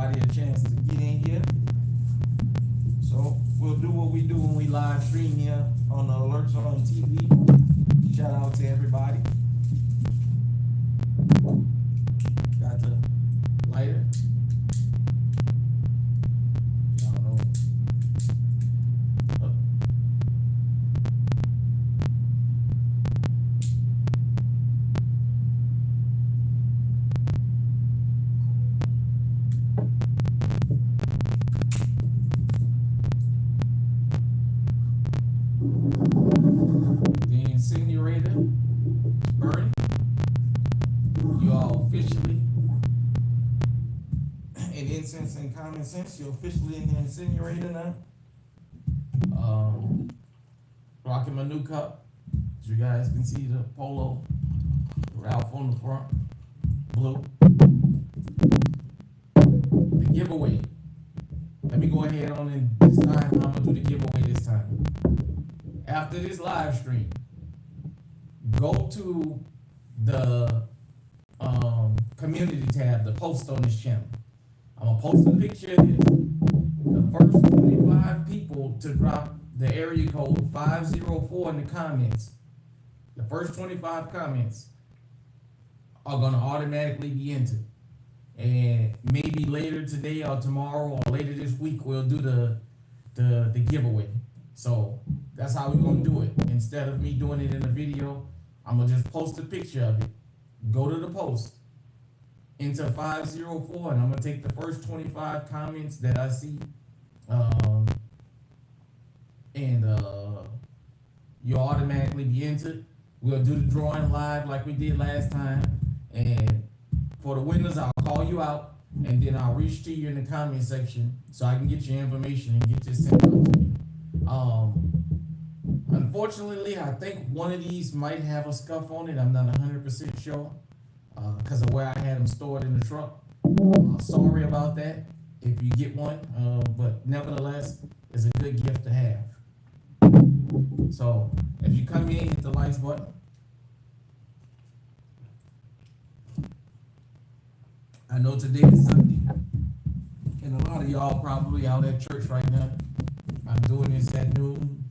everybody a chance to get in here. So we'll do what we do when we live stream here on the alerts on TV. Shout out to everybody. Got the lighter. I don't know. The incinerator burning. You all officially in incense and common sense. You're officially in the incinerator now. Rocking my new cup. As you guys can see, the polo Ralph on the front, blue. The giveaway. Let me go ahead on in this time. I'm gonna do the giveaway this time. After this live stream, go to the community tab, the post on this channel. I'm gonna post a picture of this. The first 25 people to drop the area code 504 in the comments, the first 25 comments are gonna automatically be entered. And maybe later today or tomorrow or later this week we'll do the giveaway. So that's how we're gonna do it. Instead of me doing it in a video, I'm gonna just post a picture of it. Go to the post, enter 504, and I'm gonna take the first 25 comments that I see, and you'll automatically be entered. We'll do the drawing live like we did last time, and for the winners, I'll call you out, and then I'll reach to you in the comment section so I can get your information and get this sent out to you. Unfortunately, I think one of these might have a scuff on it. I'm not 100% sure because of where I had them stored in the truck. Sorry about that if you get one, but nevertheless, it's a good gift to have. So, as you come in, hit the likes button. I know today is Sunday, and a lot of y'all probably out at church right now. I'm doing this at noon,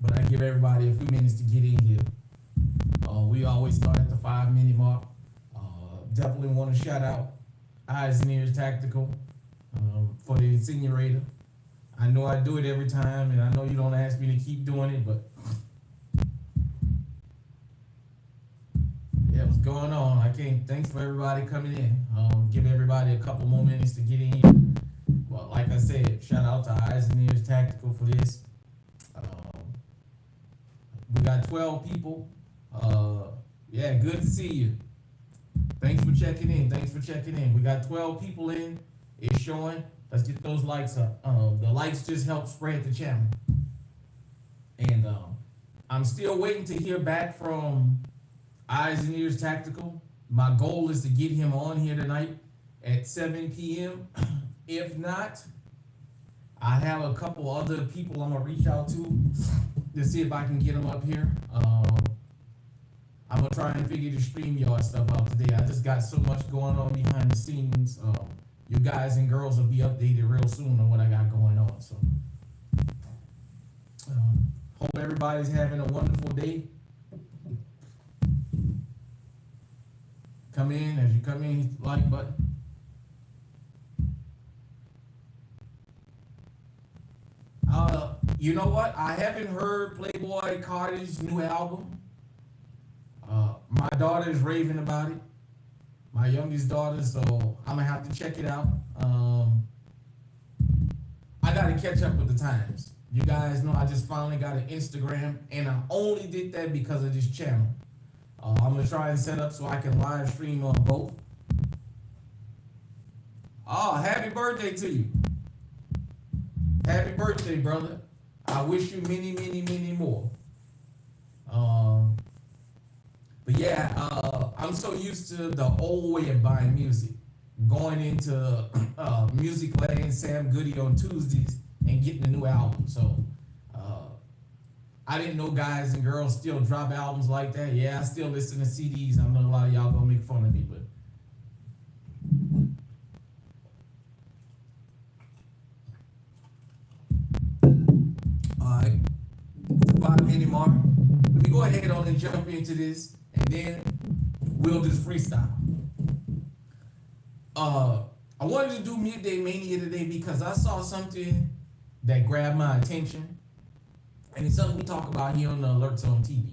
but I give everybody a few minutes to get in here. We always start at the 5-minute mark. Definitely want to shout out Eyes and Ears Tactical for the incinerator. I know I do it every time, and I know you don't ask me to keep doing it, but yeah, what's going on? Thanks for everybody coming in. Give everybody a couple more minutes to get in here. Well, like I said, shout out to Eyes and Ears Tactical for this. We got 12 people. Yeah, good to see you. Thanks for checking in. We got 12 people in. It's showing. Let's get those likes up. The likes just help spread the channel. And I'm still waiting to hear back from Eyes and Ears Tactical. My goal is to get him on here tonight at 7 p.m. If not, I have a couple other people I'm gonna reach out to see if I can get them up here. I'm gonna try and figure the StreamYard stuff out today. I just got so much going on behind the scenes. You guys and girls will be updated real soon on what I got going on. So, hope everybody's having a wonderful day. Come in, as you come in, hit the like button. You know what? I haven't heard Playboy Cardi's new album. My daughter is raving about it. My youngest daughter, so I'm gonna have to check it out. I gotta catch up with the times. You guys know I just finally got an Instagram, and I only did that because of this channel. I'm gonna try and set up so I can live stream on both. Oh, happy birthday to you. Happy birthday, brother. I wish you many, many, many more. But yeah, I'm so used to the old way of buying music. Going into Music Land, Sam Goody on Tuesdays and getting a new album. So I didn't know guys and girls still drop albums like that. Yeah, I still listen to CDs. I know a lot of y'all gonna make fun of me, but anymore. Let me go ahead on and jump into this, and then we'll just freestyle. I wanted to do Midday Mania today because I saw something that grabbed my attention, and it's something we talk about here on the Alerts on TV.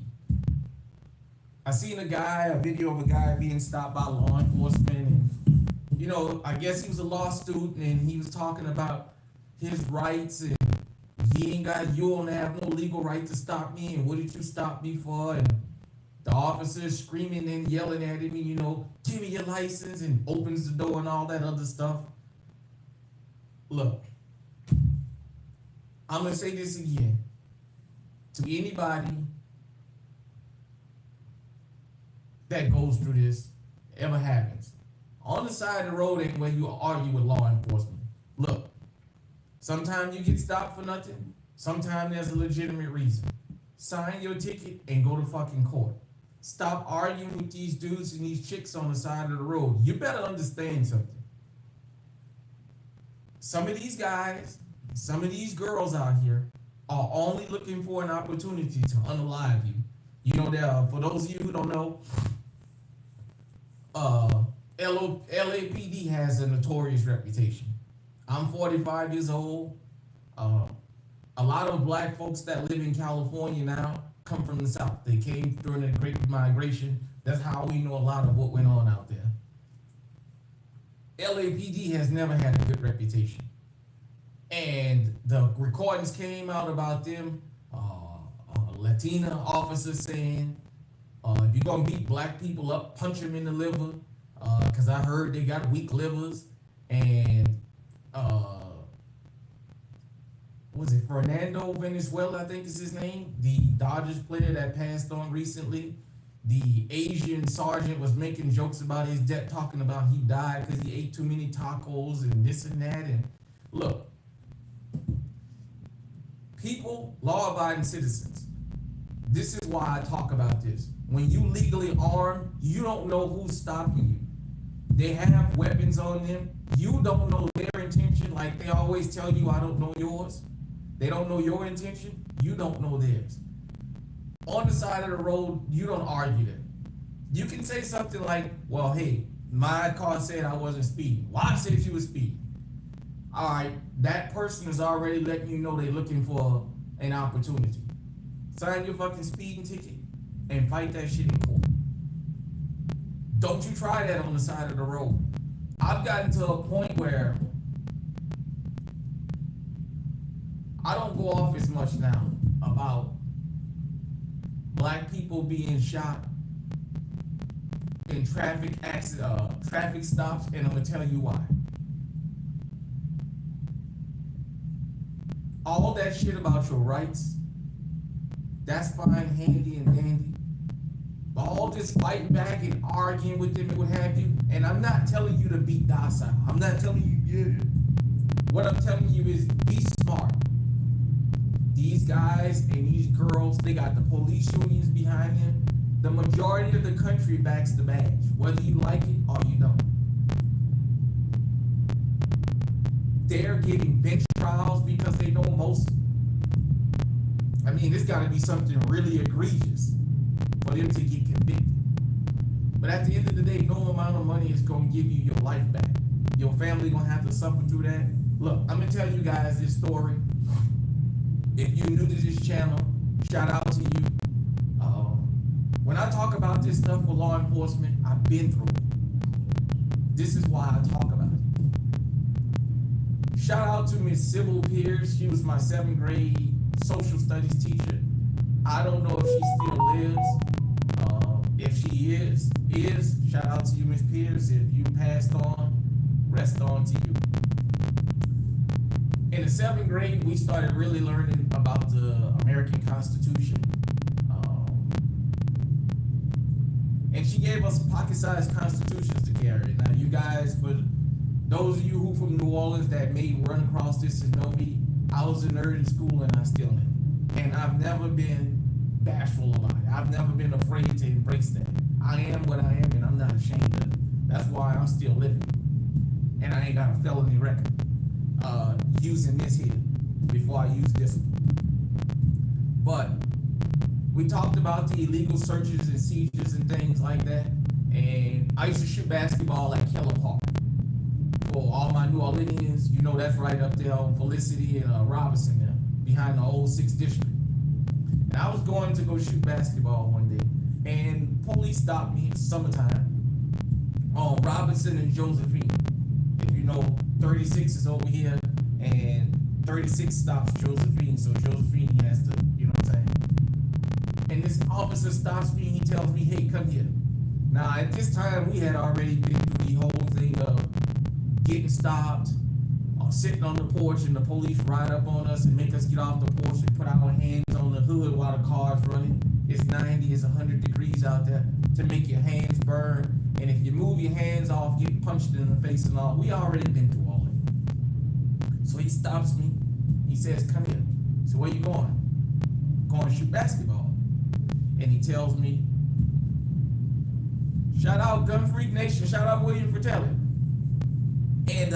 I seen a video of a guy being stopped by law enforcement, and I guess he was a law student, and he was talking about his rights, and you don't have no legal right to stop me, and what did you stop me for? And the officer screaming and yelling at him, give me your license, and opens the door and all that other stuff. Look, I'm gonna say this again to anybody that goes through this, ever happens. On the side of the road ain't where you argue with law enforcement. Look, sometimes you get stopped for nothing. Sometimes there's a legitimate reason. Sign your ticket and go to fucking court. Stop arguing with these dudes and these chicks on the side of the road. You better understand something. Some of these guys, some of these girls out here are only looking for an opportunity to unalive you. For those of you who don't know, LAPD has a notorious reputation. I'm 45 years old. A lot of black folks that live in California now come from the South. They came during the Great Migration. That's how we know a lot of what went on out there. LAPD has never had a good reputation. And the recordings came out about them, Latina officers saying, if you're going to beat black people up, punch them in the liver, because I heard they got weak livers. And was it Fernando Venezuela, I think is his name, the Dodgers player that passed on recently. The Asian sergeant was making jokes about his death, talking about he died because he ate too many tacos and this and that. And look, people, law-abiding citizens, this is why I talk about this. When you legally armed, you don't know who's stopping you. They have weapons on them. You don't know their intention. Like they always tell you, I don't know yours. They don't know your intention. You don't know theirs. On the side of the road, you don't argue that. You can say something like, well, hey, my car said I wasn't speeding. Well, I said you was speeding. All right, that person is already letting you know they're looking for an opportunity. Sign your fucking speeding ticket and fight that shit in court. Don't you try that on the side of the road. I've gotten to a point where I don't go off as much now about black people being shot in traffic stops, and I'm gonna tell you why. All that shit about your rights, that's fine, handy and dandy. But all this fighting back and arguing with them and what have you, and I'm not telling you to be docile. I'm not telling you get it. What I'm telling you is be smart. These guys and these girls, they got the police unions behind them. The majority of the country backs the badge, whether you like it or you don't. They're getting bench trials because they know most. I mean, it's got to be something really egregious for them to get convicted. But at the end of the day, no amount of money is going to give you your life back. Your family going to have to suffer through that. Look, I'm going to tell you guys this story. If you're new to this channel, shout out to you. When I talk about this stuff for law enforcement, I've been through it. This is why I talk about it. Shout out to Miss Sybil Pierce. She was my 7th grade social studies teacher. I don't know if she still lives. If she is, shout out to you, Miss Pierce. If you passed on, rest on to you. In the 7th grade, we started really learning about the American Constitution. And she gave us pocket-sized constitutions to carry. Now, you guys, for those of you who from New Orleans that may run across this and know me, I was a nerd in school and I still am. And I've never been bashful about it. I've never been afraid to embrace that. I am what I am and I'm not ashamed of it. That's why I'm still living. And I ain't got a felony record using this here before I use this one. But We talked about the illegal searches and seizures and things like that. And I used to shoot basketball at Keller Park. For all my New Orleanians, you know that's right up there on Felicity and Robinson there, behind the old 6th District. And I was going to go shoot basketball one day, and police stopped me. It's summertime on Robinson and Josephine. If you know, 36 is over here, and 36 stops Josephine, so Josephine has to, you know what I'm saying? And this officer stops me and he tells me, hey, come here. Now, at this time, we had already been through the whole thing of getting stopped or sitting on the porch and the police ride up on us and make us get off the porch and put our hands on the hood while the car's running. It's 90, it's 100 degrees out there to make your hands burn. And if you move your hands off, get punched in the face and all. We already been through all of it. So he stops me. He says, come here. So where you going? I'm going to shoot basketball. And he tells me, shout out Gun Freak Nation, shout out William Fratelli. And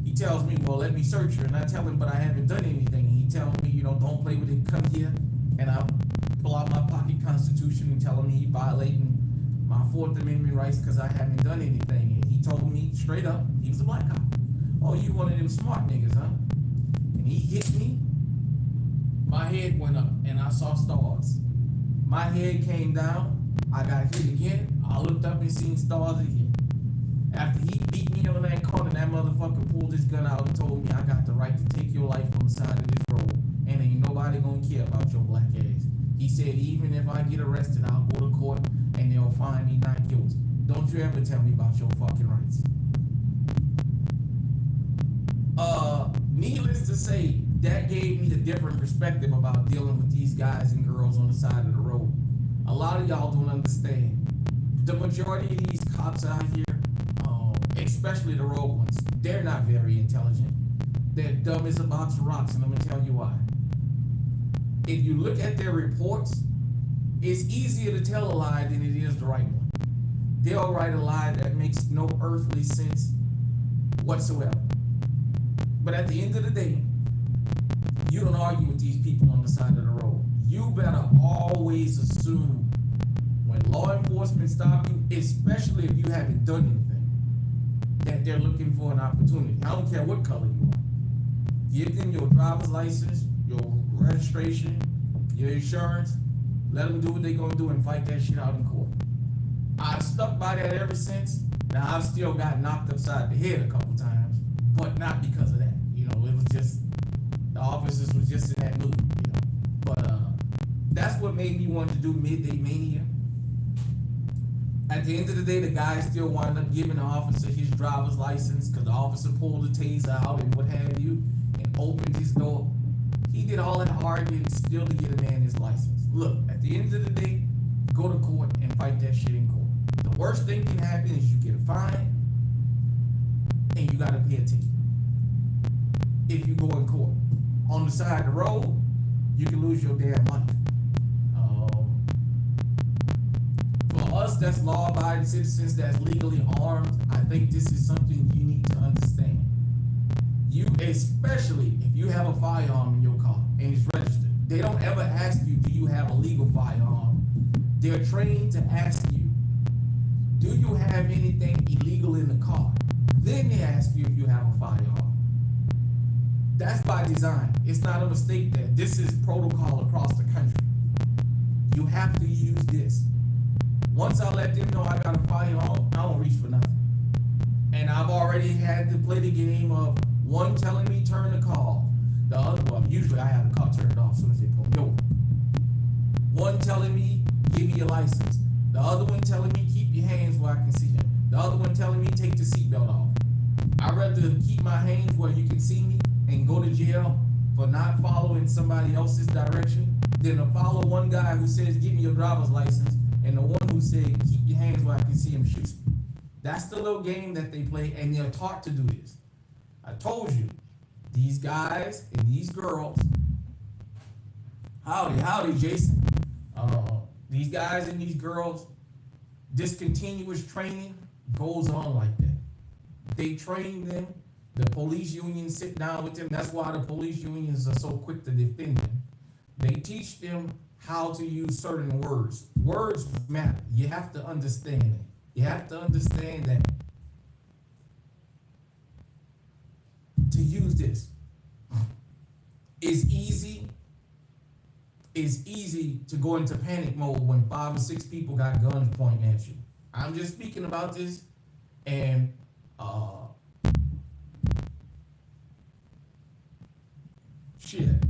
he tells me, well, let me search her. And I tell him, but I haven't done anything. And he tells me, you know, don't play with it, come here. And I pull out my pocket constitution and tell him he violating my 4th Amendment rights because I haven't done anything. And he told me straight up, he was a black cop. Oh, you one of them smart niggas, huh? And he hit me. My head went up and I saw stars. My head came down. I got hit again. I looked up and seen stars again. After he beat me on that corner, that motherfucker pulled his gun out and told me I got the right to take your life on the side of this road. And ain't nobody gonna care about your black ass. He said, even if I get arrested, I'll go to court and they'll find me not guilty. Don't you ever tell me about your fucking rights. Needless to say, that gave me a different perspective about dealing with these guys and girls on the side of the road. A lot of y'all don't understand. The majority of these cops out here, especially the road ones, they're not very intelligent. They're dumb as a box of rocks, and I'm gonna tell you why. If you look at their reports, it's easier to tell a lie than it is to write one. They'll write a lie that makes no earthly sense whatsoever. But at the end of the day, you don't argue with these people on the side of the road. You better always assume when law enforcement stop you, especially if you haven't done anything, that they're looking for an opportunity. I don't care what color you are. Give them your driver's license, your registration, your insurance. Let them do what they're gonna do and fight that shit out in court. I've stuck by that ever since. Now, I've still got knocked upside the head a couple times, but not because of that. You know, it was just, the officers was just in that mood, you know. But that's what made me want to do Midday Mania. At the end of the day, the guy still wound up giving the officer his driver's license because the officer pulled the taser out and what have you and opened his door. He did all that arguing still to get a man his license. Look, at the end of the day, go to court and fight that shit in court. The worst thing can happen is you get a fine and you gotta pay a ticket. If you go in court. On the side of the road, you can lose your damn life. For us that's law-abiding citizens that's legally armed, I think this is something you need to understand. You, especially if you have a firearm in your car and it's registered, they don't ever ask you, do you have a legal firearm? They're trained to ask you, do you have anything illegal in the car? Then they ask you if you have a firearm. That's by design. It's not a mistake there. This is protocol across the country. You have to use this. Once I let them know I got a firearm, I don't reach for nothing. And I've already had to play the game of one telling me turn the car off. The other, well, usually I have the car turned off as soon as they pull me over. One telling me, give me your license. The other one telling me, keep your hands where I can see them. The other one telling me, take the seatbelt off. I'd rather keep my hands where you can see me and go to jail for not following somebody else's direction than to follow one guy who says, give me your driver's license, and the one who said, keep your hands where I can see him shoots me. That's the little game that they play, and they're taught to do this. I told you, these guys and these girls, howdy, Jason. These guys and these girls, this continuous training goes on like that. They train them The police unions sit down with them. That's why the police unions are so quick to defend them. They teach them how to use certain words. Words matter. You have to understand it. You have to understand that to use this is easy. It's easy to go into panic mode when 5 or 6 people got guns pointing at you. I'm just speaking about this, and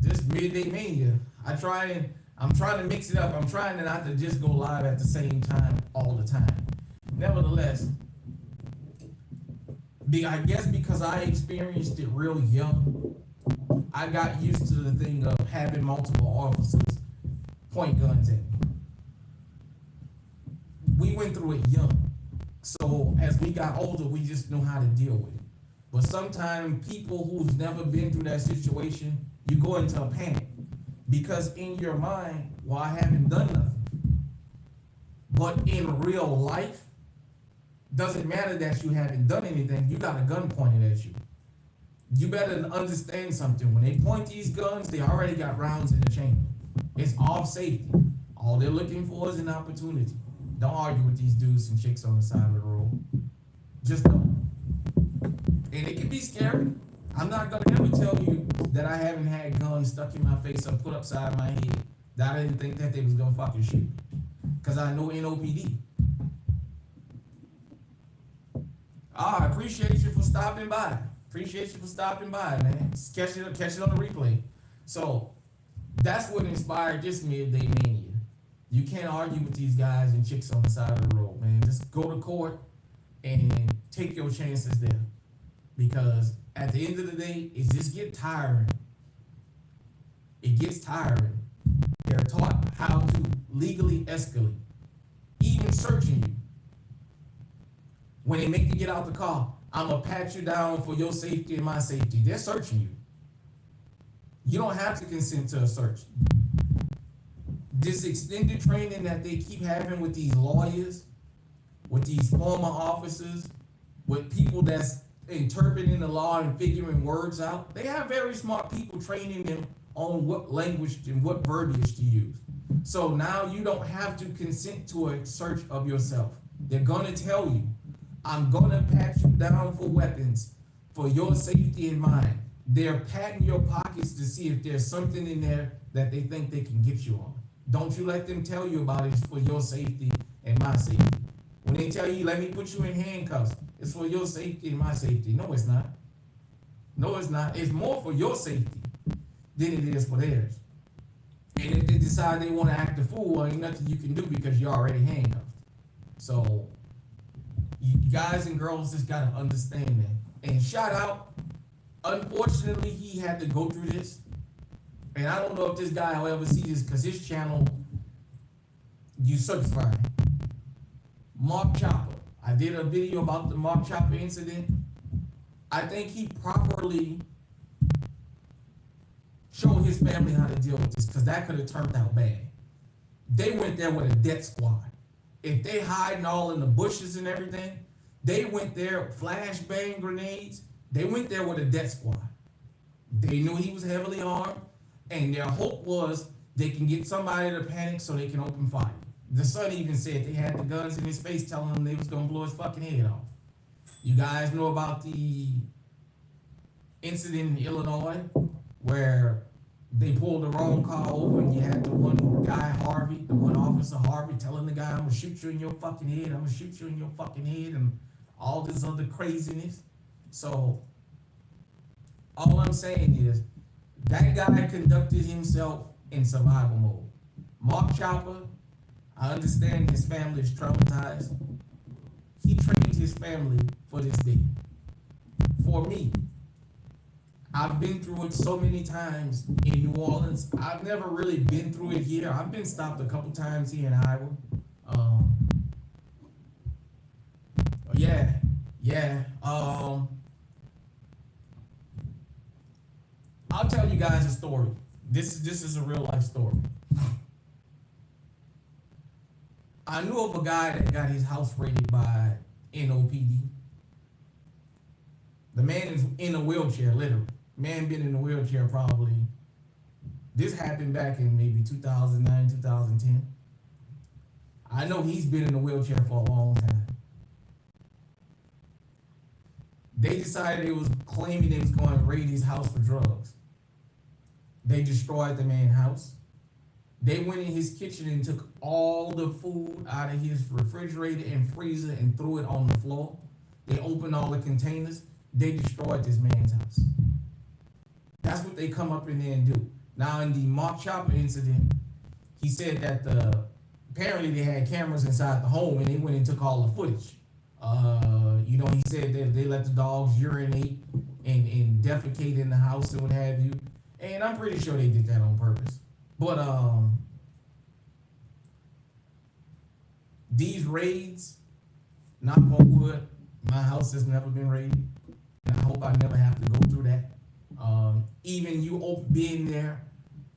this midday mania. I'm trying to mix it up. I'm trying to not to just go live at the same time all the time. Nevertheless, I guess because I experienced it real young, I got used to the thing of having multiple officers point guns at me. We went through it young. So as we got older, we just knew how to deal with it. But sometimes people who've never been through that situation, you go into a panic. Because in your mind, well, I haven't done nothing. But in real life, doesn't matter that you haven't done anything, you got a gun pointed at you. You better understand something. When they point these guns, they already got rounds in the chamber. It's off safety. All they're looking for is an opportunity. Don't argue with these dudes and chicks on the side of the road. Just don't. And it can be scary. I'm not gonna ever tell you that I haven't had guns stuck in my face or put upside my head that I didn't think that they was gonna fucking shoot. Cause I know NOPD. I appreciate you for stopping by. Appreciate you for stopping by, man. Catch it on the replay. So that's what inspired this midday mania. You can't argue with these guys and chicks on the side of the road, man. Just go to court and take your chances there. Because at the end of the day, it just gets tiring. It gets tiring. They're taught how to legally escalate, even searching you. When they make you get out the car, I'm gonna pat you down for your safety and my safety. They're searching you. You don't have to consent to a search. This extended training that they keep having with these lawyers, with these former officers, with people that's interpreting the law and figuring words out, they have very smart people training them on what language and what verbiage to use. So now you don't have to consent to a search of yourself. They're gonna tell you, I'm gonna pat you down for weapons for your safety and mine. They're patting your pockets to see if there's something in there that they think they can get you on. Don't you let them tell you about it. It's for your safety and my safety. When they tell you, let me put you in handcuffs, it's for your safety and my safety. No, it's not. No, it's not. It's more for your safety than it is for theirs. And if they decide they want to act a fool, well, ain't nothing you can do because you're already handcuffed. So you guys and girls just gotta understand that. And shout out, unfortunately, he had to go through this. And I don't know if this guy will ever see this because his channel usurps mine. Mark Chopper. I did a video about the Mark Chopper incident. I think he properly showed his family how to deal with this because that could have turned out bad. They went there with a death squad. If they hiding all in the bushes and everything, they went there, flashbang grenades. They went there with a death squad. They knew he was heavily armed, and their hope was they can get somebody to panic so they can open fire. The son even said they had the guns in his face telling him they was gonna blow his fucking head off. You guys know about the incident in Illinois where they pulled the wrong car over and you had the one guy, Harvey, the one officer, Harvey, telling the guy, I'm gonna shoot you in your fucking head, I'm gonna shoot you in your fucking head, and all this other craziness. So, all I'm saying is, that guy conducted himself in survival mode. Mark Chopper, I understand his family is traumatized. He trained his family for this day. For me, I've been through it so many times in New Orleans. I've never really been through it here. I've been stopped a couple times here in Iowa. I'll tell you guys a story. This is a real life story. I knew of a guy that got his house raided by NOPD. The man is in a wheelchair, literally. Man been in a wheelchair probably. This happened back in maybe 2009, 2010. I know he's been in a wheelchair for a long time. They decided it was claiming they was going to raid his house for drugs. They destroyed the man's house. They went in his kitchen and took all the food out of his refrigerator and freezer and threw it on the floor. They opened all the containers. They destroyed this man's house. That's what they come up in there and do. Now, in the Mark Chopper incident, he said that apparently they had cameras inside the home and they went and took all the footage. He said that they let the dogs urinate and defecate in the house and what have you. And I'm pretty sure they did that on purpose. But these raids, knock on wood, my house has never been raided. And I hope I never have to go through that. Even you being there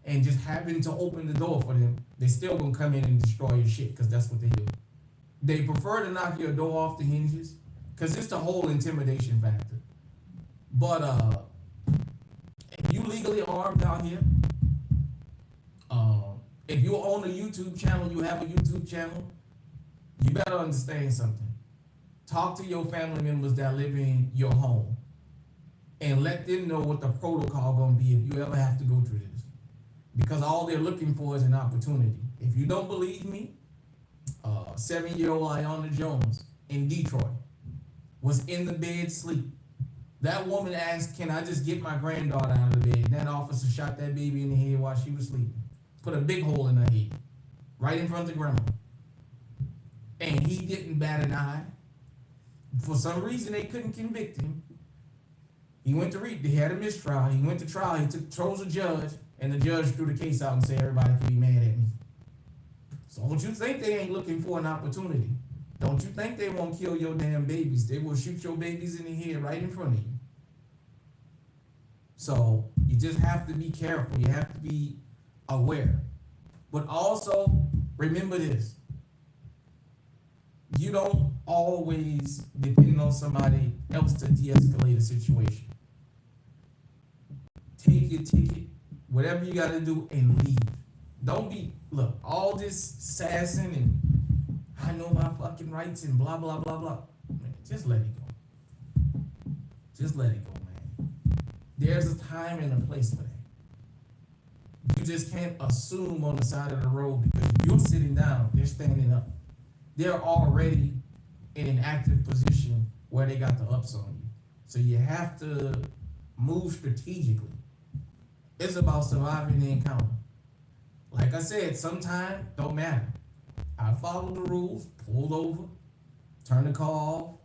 and just having to open the door for them, they still gonna come in and destroy your shit because that's what they do. They prefer to knock your door off the hinges because it's the whole intimidation factor. But if you legally armed out here, if you own a YouTube channel, you have a YouTube channel, you better understand something. Talk to your family members that live in your home and let them know what the protocol gonna be if you ever have to go through this. Because all they're looking for is an opportunity. If you don't believe me, 7-year-old Iona Jones in Detroit was in the bed sleep. That woman asked, "Can I just get my granddaughter out of the bed?" And that officer shot that baby in the head while she was sleeping. Put a big hole in her head, right in front of grandma. And he didn't bat an eye. For some reason, they couldn't convict him. He went to they had a mistrial. He went to trial. He chose a judge, and the judge threw the case out and said, "Everybody can be mad at me." So don't you think they ain't looking for an opportunity? Don't you think they won't kill your damn babies? They will shoot your babies in the head right in front of you. So you just have to be careful. You have to be aware. But also, remember this. You don't always depend on somebody else to de-escalate a situation. Take your ticket, whatever you got to do, and leave. Don't look, all this sassing and I know my fucking rights and blah, blah, blah, blah. Man, just let it go. Just let it go, man. There's a time and a place for that. You just can't assume on the side of the road because you're sitting down, they're standing up. They're already in an active position where they got the ups on you. So you have to move strategically. It's about surviving the encounter. Like I said, sometimes don't matter. I followed the rules, pulled over, turned the car off,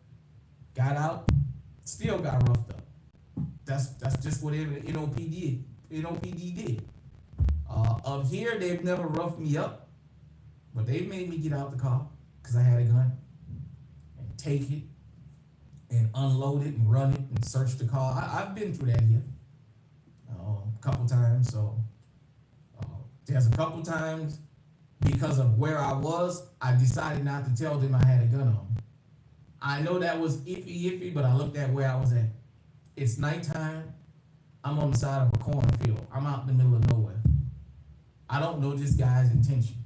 got out, still got roughed up. That's just what NOPD did. Up here, they've never roughed me up, but they made me get out the car because I had a gun and take it and unload it and run it and search the car. I've been through that here a couple times. So there's a couple times because of where I was, I decided not to tell them I had a gun on me. I know that was iffy, but I looked at where I was at. It's nighttime. I'm on the side of a cornfield. I'm out in the middle of nowhere. I don't know this guy's intention.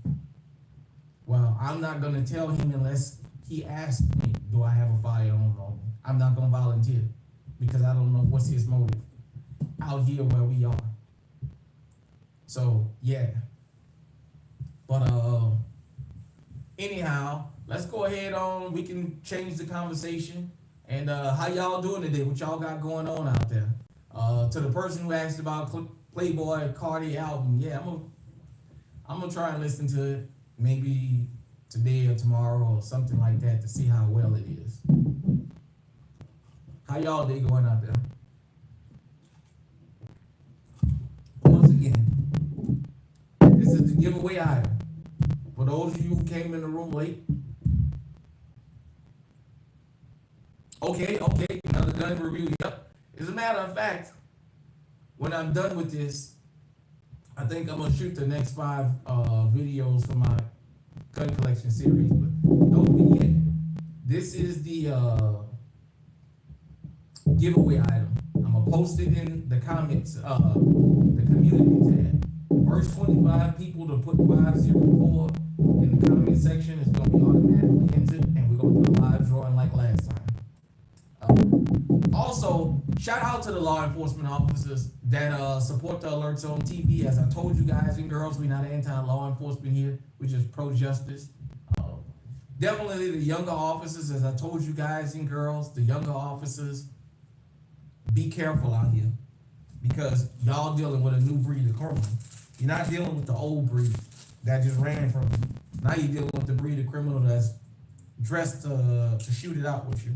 Well, I'm not going to tell him unless he asks me, do I have a firearm on me? I'm not going to volunteer because I don't know what's his motive out here where we are. So, yeah. But, anyhow, let's go ahead on. We can change the conversation. And how y'all doing today? What y'all got going on out there? To the person who asked about Playboy Cardi album, yeah, I'm gonna try and listen to it maybe today or tomorrow or something like that to see how well it is. How y'all day going out there? Once again, this is the giveaway item. For those of you who came in the room late. Okay, another gun review. Yep. As a matter of fact, when I'm done with this, I think I'm gonna shoot the next 5 videos for my gun collection series. But don't forget, this is the giveaway item. I'm gonna post it in the comments, the community tab. First 25 people to put 504 in the comment section is gonna be automatically entered, and we're gonna do a live drawing like last time. Also, shout out to the law enforcement officers that support the Alert Zone TV. As I told you guys and girls, we're not anti-law enforcement here. We're just pro-justice. Definitely the younger officers, as I told you guys and girls, the younger officers, be careful out here because y'all dealing with a new breed of criminal. You're not dealing with the old breed that just ran from you. Now you're dealing with the breed of criminal that's dressed to shoot it out with you.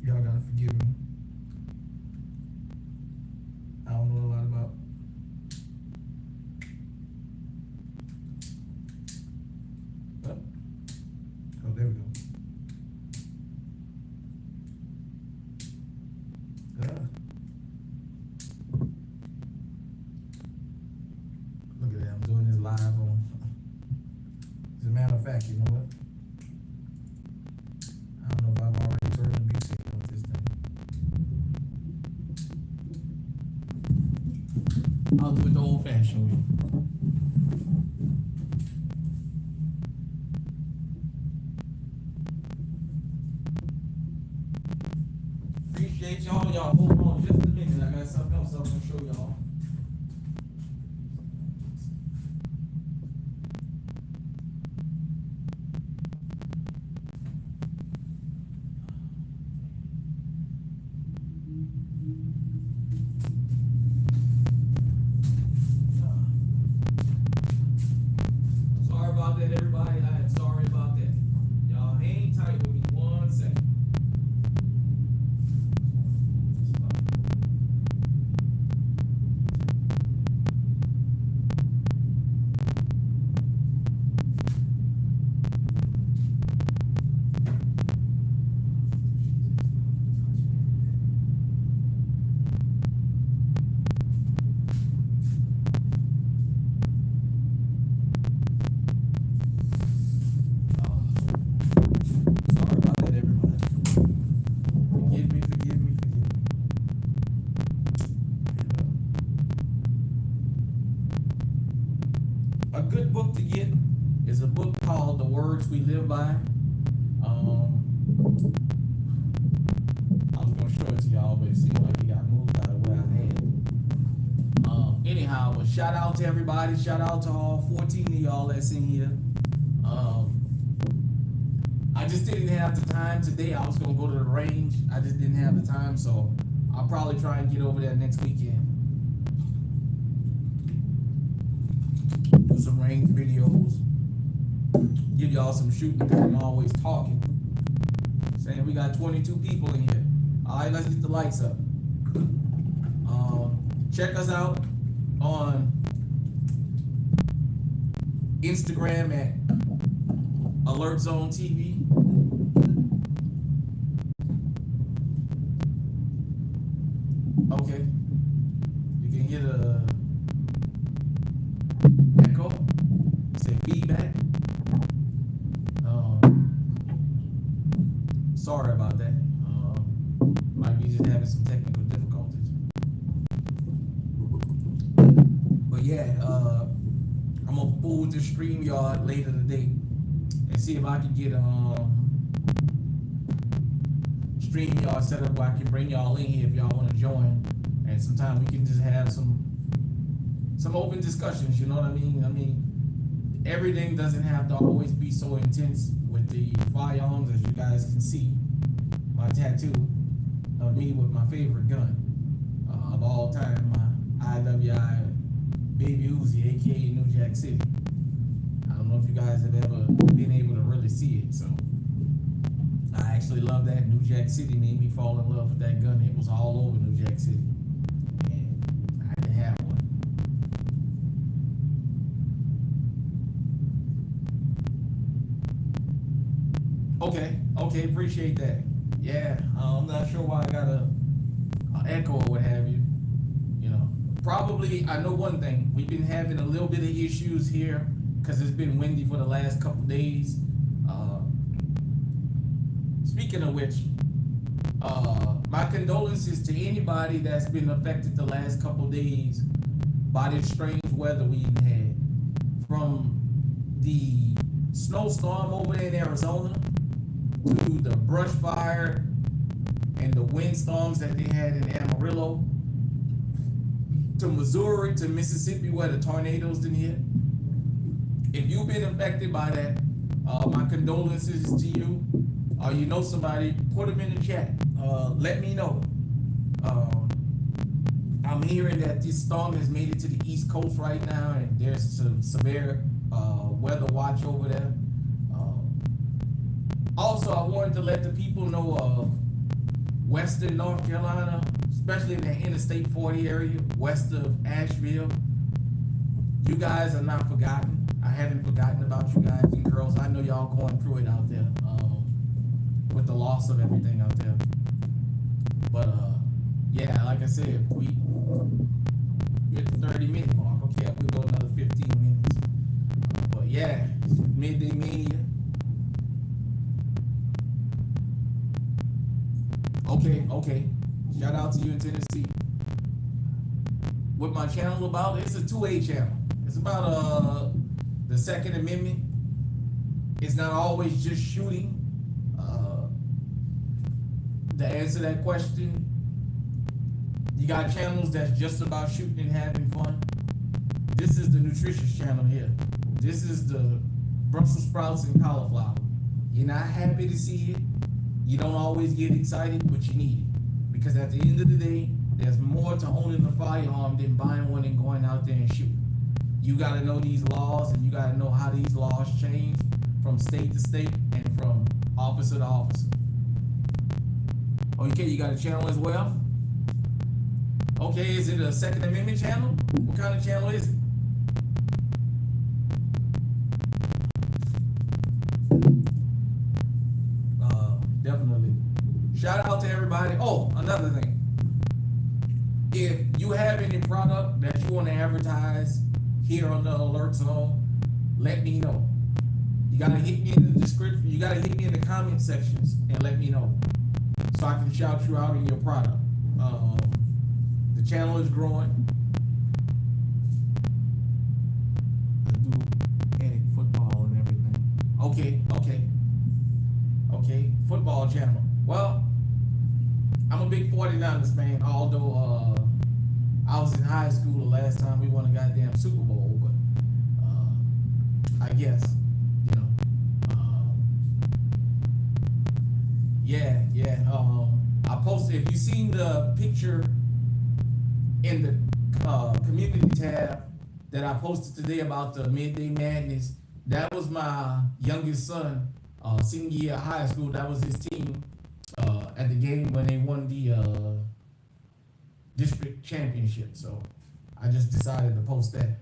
Y'all gotta forgive me. I don't know a lot about. Oh, there we go. Look at that, I'm doing this live on. As a matter of fact, you know what? I don't know if I've already turned the music on this thing. I'll do it the old fashioned way. Appreciate y'all. Y'all hold on just a minute. I got something else I'm gonna show y'all. Sorry about that, everybody. I am sorry about that. Y'all hang tight with me 1 second. Sorry about that, everybody. Forgive me, forgive me, forgive me. A good book to get is a book called The Words We Live By. I was gonna show it to y'all, but it seemed like it got moved out of where I had it. Anyhow, but shout out to everybody. Shout out to all 14 of y'all that's in here. I just didn't have the time today. I was gonna go to the range. I just didn't have the time, so I'll probably try and get over there next weekend. Do some range videos. Give y'all some shooting because I'm always talking. Saying we got 22 people in here. All right, let's get the lights up. Check us out on Instagram at Alert Zone TV. Okay. You can hear the echo. Say feedback. Sorry about that. Might be just having some technical difficulties. But yeah, I'm gonna fool with this StreamYard later today and see if I can get StreamYard set up where I can bring y'all in here if y'all want to join, and sometime we can just have some open discussions. You know what I mean? I mean, everything doesn't have to always be so intense with the firearms, as you guys can see. My tattoo of me with my favorite gun of all time, my IWI Baby Uzi, aka New Jack City. I don't know if you guys have ever been able to really see it, so I actually love that. New Jack City made me fall in love with that gun. It was all over New Jack City, and I didn't have one. Okay, appreciate that. Yeah, I'm not sure why I got a echo or what have you. You know, probably, I know one thing, we've been having a little bit of issues here because it's been windy for the last couple days. Uh, Speaking of which, my condolences to anybody that's been affected the last couple days by this strange weather we've had. From the snowstorm over there in Arizona to the brush fire and the windstorms that they had in Amarillo to Missouri to Mississippi where the tornadoes didn't hit. If you've been affected by that, my condolences to you. You know somebody, put them in the chat. Let me know. I'm hearing that this storm has made it to the East Coast right now, and there's some severe weather watch over there. Also, I wanted to let the people know of Western North Carolina, especially in the Interstate 40 area, west of Asheville. You guys are not forgotten. I haven't forgotten about you guys and girls. I know y'all going through it out there with the loss of everything out there. But yeah, like I said, we hit the 30-minute mark. Okay, we'll go another 15 minutes. But yeah, midday mania. Okay. Shout out to you in Tennessee. What my channel about? It's a 2A channel. It's about the Second Amendment. It's not always just shooting. To answer that question, you got channels that's just about shooting and having fun. This is the nutritious channel here. This is the Brussels sprouts and cauliflower. You're not happy to see it. You don't always get excited, but you need it. Because at the end of the day, there's more to owning a firearm than buying one and going out there and shooting. You gotta know these laws, and you gotta know how these laws change from state to state and from officer to officer. Okay, you got a channel as well? Okay, is it a Second Amendment channel? What kind of channel is it? Definitely. Shout out to everybody. Oh, another thing. If you have any product that you want to advertise here on the Alert Zone, let me know. You gotta hit me in the description. You gotta hit me in the comment sections and let me know, so I can shout you out in your product. The channel is growing. I do edit football and everything. Okay, football channel. Well, I'm a big 49ers fan, although I was in high school the last time we won a goddamn Super Bowl, but I guess, you know. I posted, if you seen the picture in the community tab that I posted today about the Midday Madness, that was my youngest son, senior year of high school. That was his team at the game when they won the district championship. So I just decided to post that.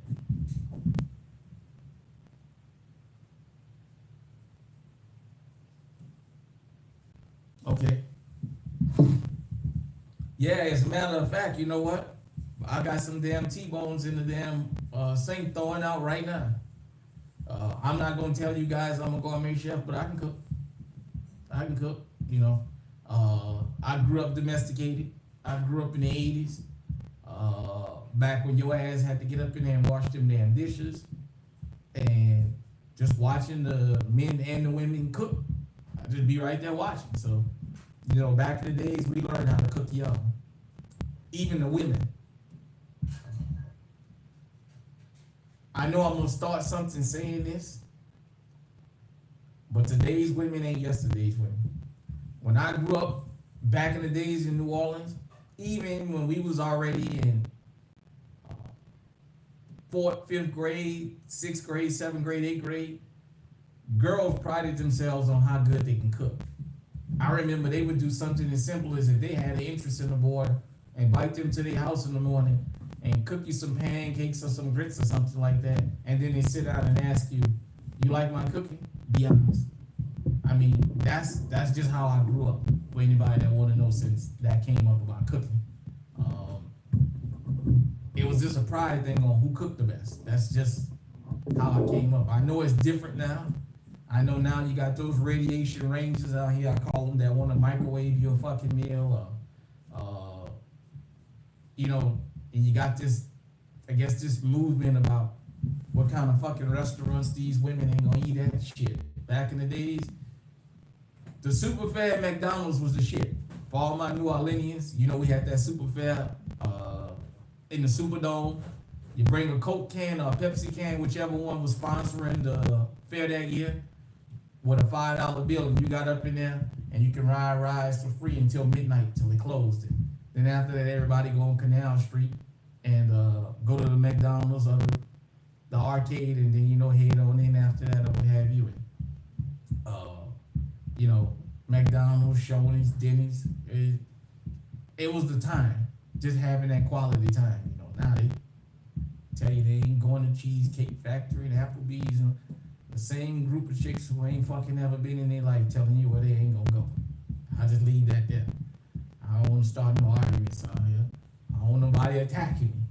Okay. Yeah, as a matter of fact, you know what? I got some damn T-bones in the damn sink throwing out right now. I'm not gonna tell you guys I'm a gourmet chef, but I can cook. You know. I grew up domesticated. I grew up in the 80s. Back when your ass had to get up in there and wash them damn dishes. And just watching the men and the women cook. I'd just be right there watching. So, you know, back in the days, we learned how to cook young. Even the women. I know I'm going to start something saying this, but today's women ain't yesterday's women. When I grew up back in the days in New Orleans, even when we was already in 4th, 5th grade, 6th grade, 7th grade, 8th grade, girls prided themselves on how good they can cook. I remember they would do something as simple as if they had an interest in a boy, invite them to their house in the morning and cook you some pancakes or some grits or something like that, and then they sit down and ask you, "You like my cooking?" Be honest. I mean, that's just how I grew up. For anybody that want to know, since that came up about cooking, it was was just a pride thing on who cooked the best. That's just how I came up. I know it's different now. I know now you got those radiation rangers out here, I call them, that want to microwave your fucking meal. You know, and you got this, I guess, this movement about what kind of fucking restaurants these women ain't gonna eat that shit. Back in the days, the super fad McDonald's was the shit. For all my New Orleanians, you know, we had that super fad in the Superdome. You bring a Coke can or a Pepsi can, whichever one was sponsoring the fair that year, with a $5 bill, and you got up in there and you can ride rides for free until midnight till they closed it. Then after that, everybody go on Canal Street and go to the McDonald's or the arcade, and then, you know, head on in after that or what have you. You know, McDonald's, Shoney's, Denny's. It was the time, just having that quality time. You know, now they tell you they ain't going to Cheesecake Factory and Applebee's, and the same group of chicks who ain't fucking ever been in their life telling you where they ain't gonna go. I just leave that there. I don't want to start no arguments out here. I don't want nobody attacking me.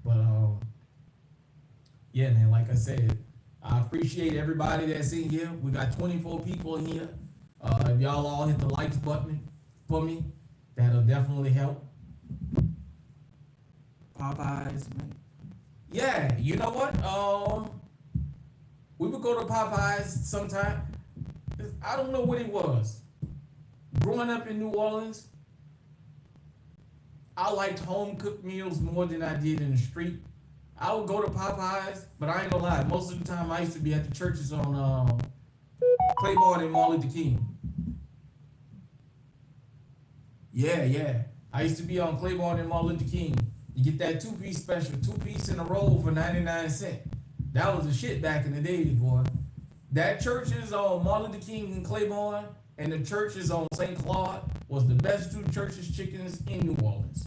But yeah, man, like I said, I appreciate everybody that's in here. We got 24 people in here. If y'all all hit the likes button for me, that'll definitely help. Popeyes, man. Yeah, you know what? We would go to Popeyes sometime. I don't know what it was. Growing up in New Orleans, I liked home cooked meals more than I did in the street. I would go to Popeyes, but I ain't gonna lie. Most of the time, I used to be at the churches on Claiborne and Martin Luther King. Yeah. I used to be on Claiborne and Martin Luther King. You get that two-piece special, 2-piece in a roll for 99 cents. That was the shit back in the day, boy. That churches on Martin Luther King and Claiborne and the churches on St. Claude was the best two churches chickens in New Orleans.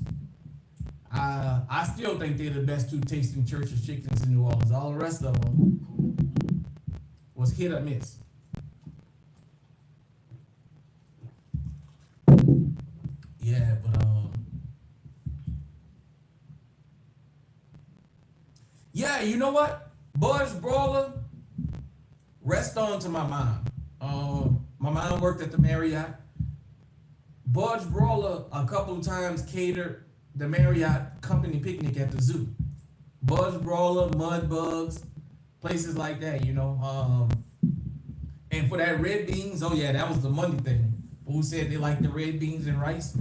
I still think they're the best two tasting churches chickens in New Orleans. All the rest of them was hit or miss. Yeah, but yeah, you know what? Bud's Brawler, rest on to my mom. My mom worked at the Marriott. Bud's Brawler a couple of times catered the Marriott company picnic at the zoo. Bud's Brawler, Mud Bugs, places like that, you know. And for that red beans, oh yeah, that was the money thing. Who said they like the red beans and rice?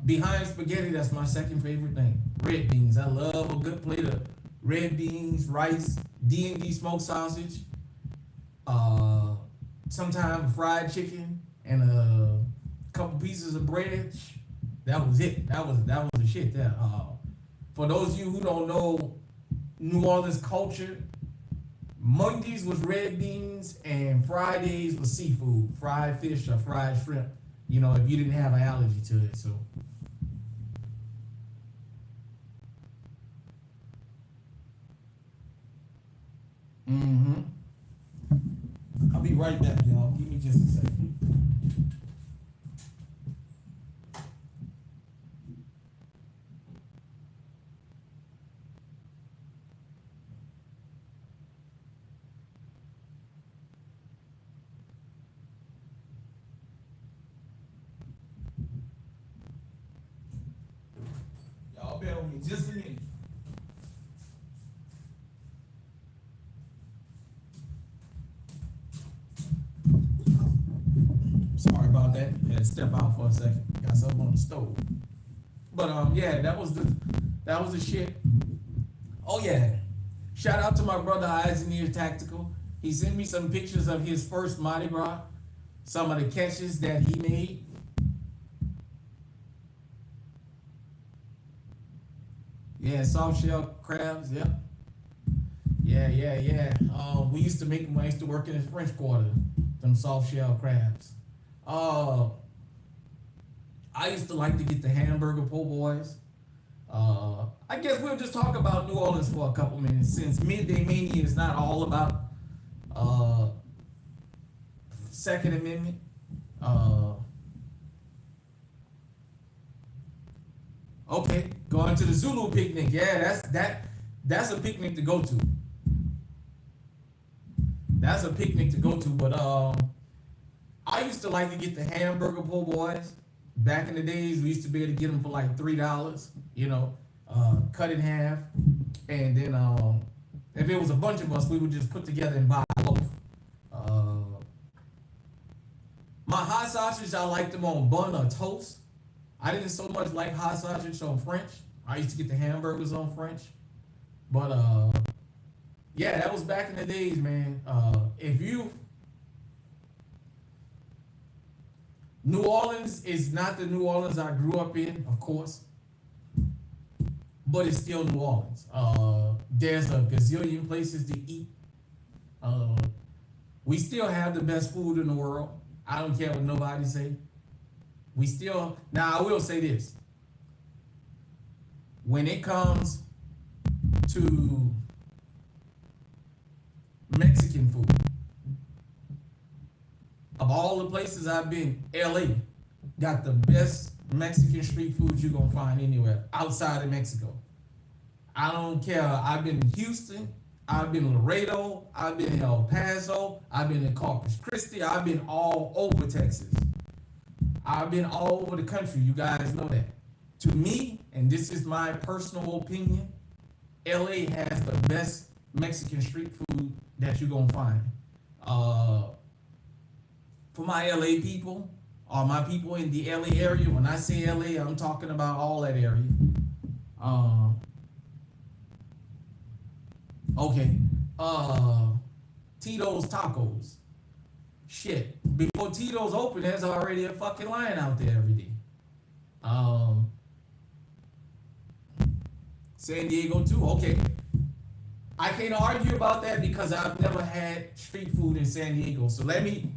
Behind spaghetti, that's my second favorite thing. Red beans. I love a good plate of red beans, rice, D&D smoked sausage, sometimes fried chicken, and a couple pieces of bread. That was it. That was the shit there. For those of you who don't know New Orleans culture, Mondays was red beans and Fridays was seafood, fried fish or fried shrimp. You know, if you didn't have an allergy to it, so. I'll be right back, y'all. Give me just a second. Y'all bear with me just a minute. Sorry about that. Had to step out for a second. Got something on the stove. But yeah, that was the shit. Oh yeah. Shout out to my brother Eiseneer Tactical. He sent me some pictures of his first Mardi Gras, some of the catches that he made. Yeah, soft shell crabs, yep. Yeah. We used to make them when I used to work in the French Quarter, them soft shell crabs. I used to like to get the hamburger po' boys. I guess we'll just talk about New Orleans for a couple minutes, since Midday Mania is not all about Second Amendment. Okay, going to the Zulu picnic. Yeah, that's a picnic to go to. That's a picnic to go to. But I used to like to get the hamburger po' boys. Back in the days, we used to be able to get them for like $3. You know, cut in half, and then if it was a bunch of us, we would just put together and buy a loaf. Uh, my hot sausage, I liked them on bun or toast. I didn't so much like hot sausage on French. I used to get the hamburgers on French. But yeah, that was back in the days, man. If you New Orleans is not the New Orleans I grew up in, of course, but it's still New Orleans. There's a gazillion places to eat. Uh, we still have the best food in the world. I don't care what nobody say. We still now. I will say this: when it comes to Mexican food, of all the places I've been, LA got the best Mexican street food you're gonna find anywhere outside of Mexico. I don't care. I've been in Houston, I've been in Laredo, I've been in El Paso, I've been in Corpus Christi, I've been all over Texas. I've been all over the country. You guys know that. To me, and this is my personal opinion, LA has the best Mexican street food that you're gonna find. Uh, for my LA people, or my people in the LA area, when I say LA, I'm talking about all that area. Uh, okay. Tito's Tacos. Shit. Before Tito's open, there's already a fucking line out there every day. Um, San Diego too. Okay. I can't argue about that because I've never had street food in San Diego. So let me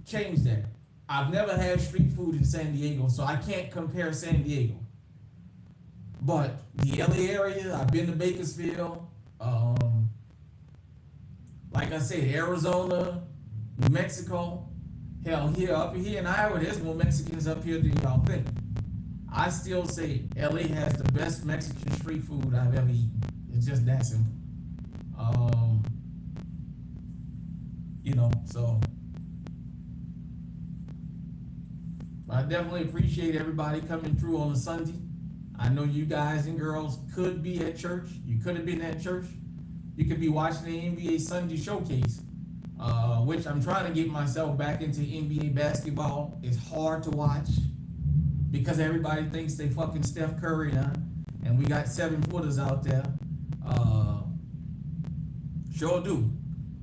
change that. I've never had street food in San Diego, so I can't compare San Diego. But the LA area, I've been to Bakersfield. Like I said, Arizona, New Mexico. Hell, here up here in Iowa, there's more Mexicans up here than y'all think. I still say LA has the best Mexican street food I've ever eaten. It's just that simple. Um, so I definitely appreciate everybody coming through on a Sunday. I know you guys and girls could be at church. You could have been at church. You could be watching the NBA Sunday Showcase, which I'm trying to get myself back into NBA basketball. It's hard to watch because everybody thinks they fucking Steph Curry now, and we got 7-footers out there. Sure do.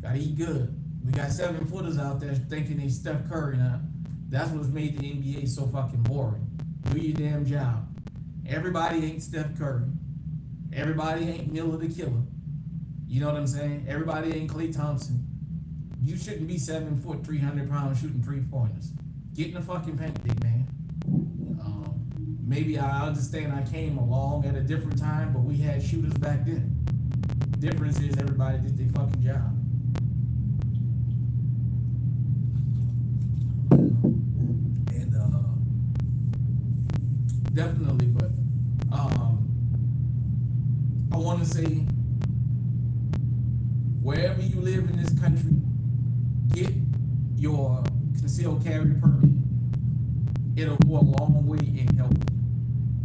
Gotta eat good. We got 7-footers out there thinking they Steph Curry now. That's what's made the NBA so fucking boring. Do your damn job. Everybody ain't Steph Curry. Everybody ain't Miller the Killer. You know what I'm saying? Everybody ain't Klay Thompson. You shouldn't be 7 foot, 300 pounds shooting 3-pointers. Get in the fucking paint, big man. Maybe I understand I came along at a different time, but we had shooters back then. Difference is everybody did their fucking job. And definitely, but I want to say, wherever you live in this country, get your concealed carry permit. It'll go a long way in helping.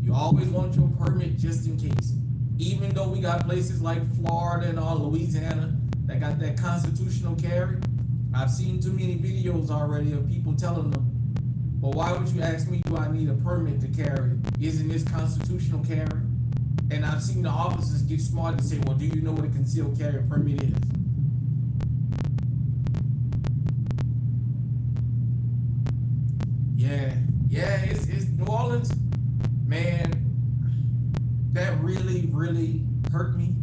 You always want your permit just in case. Even though we got places like Florida and all Louisiana that got that constitutional carry, I've seen too many videos already of people telling them, well, why would you ask me, do I need a permit to carry? Isn't this constitutional carry? And I've seen the officers get smart and say, well, do you know what a concealed carry permit is? Yeah, it's New Orleans, man, that really, really hurt me.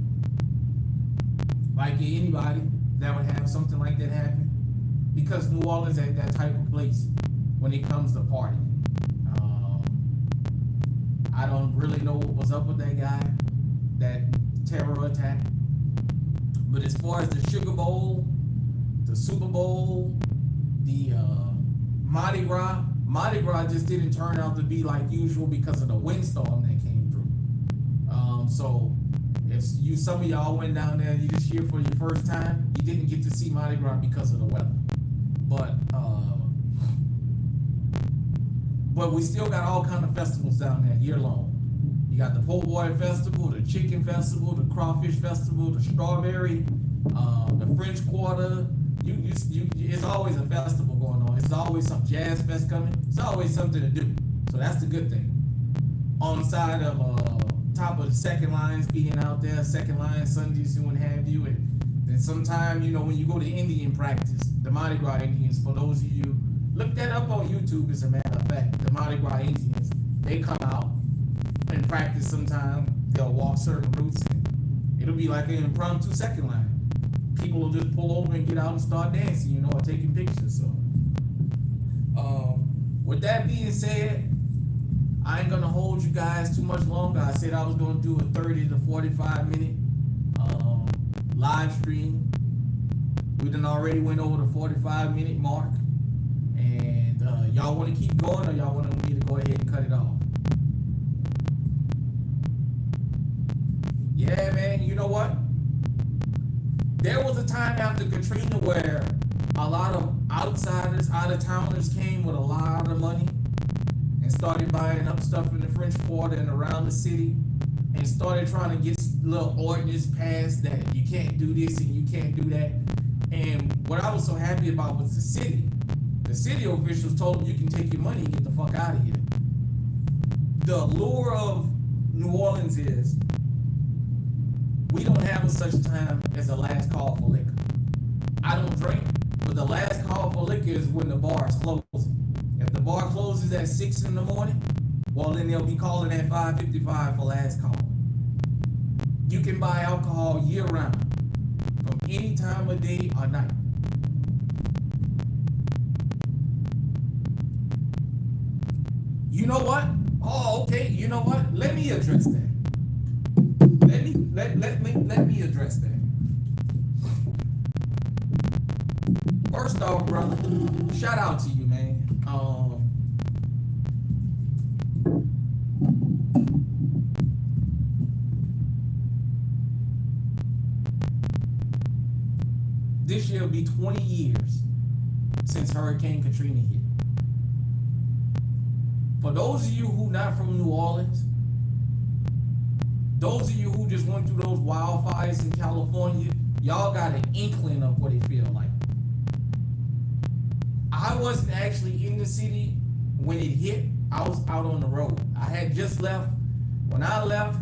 Like anybody that would have something like that happen. Because New Orleans ain't that type of place when it comes to party. I don't really know what was up with that guy, that terror attack. But as far as the Sugar Bowl, the Super Bowl, the Mardi Gras, Mardi Gras just didn't turn out to be like usual because of the windstorm that came through. So if some of y'all went down there this year for your first time, you didn't get to see Mardi Gras because of the weather. But we still got all kind of festivals down there year long. You got the Po' Boy Festival, the Chicken Festival, the Crawfish Festival, the Strawberry, the French Quarter. It's always a festival going on. It's always some jazz fest coming. It's always something to do. So that's the good thing. On the side of top of the second lines being out there, second line Sundays and what have you, and then sometime when you go to Indian practice, the Mardi Gras Indians. For those of you, look that up on YouTube. As a matter of fact, the Mardi Gras Indians, they come out and practice. Sometime they'll walk certain routes, and it'll be like an impromptu second line. People will just pull over and get out and start dancing, or taking pictures. So, with that being said, I ain't gonna hold you guys too much longer. I said I was gonna do a 30 to 45 minute live stream. We done already went over the 45-minute mark, and y'all want to keep going, or y'all want me to go ahead and cut it off? Yeah, man. You know what? There was a time after Katrina where a lot of outsiders, out-of-towners came with a lot of money and started buying up stuff in the French Quarter and around the city, and started trying to get little ordinance passed that you can't do this and you can't do that. And what I was so happy about was the city. The city officials told them you can take your money and get the fuck out of here. The allure of New Orleans is we don't have a such time as a last call for liquor. I don't drink, but the last call for liquor is when the bar is closing. If the bar closes at 6 in the morning, well, then they'll be calling at 5:55 for last call. You can buy alcohol year round, from any time of day or night. You know what? Oh, okay. You know what? Let me address that. Let me address that. First off, brother, shout out to you, man. This year will be 20 years since Hurricane Katrina hit. For those of you who not from New Orleans, those of you who just went through those wildfires in California, y'all got an inkling of what it feels like. I wasn't actually in the city when it hit. I was out on the road. I had just left. When I left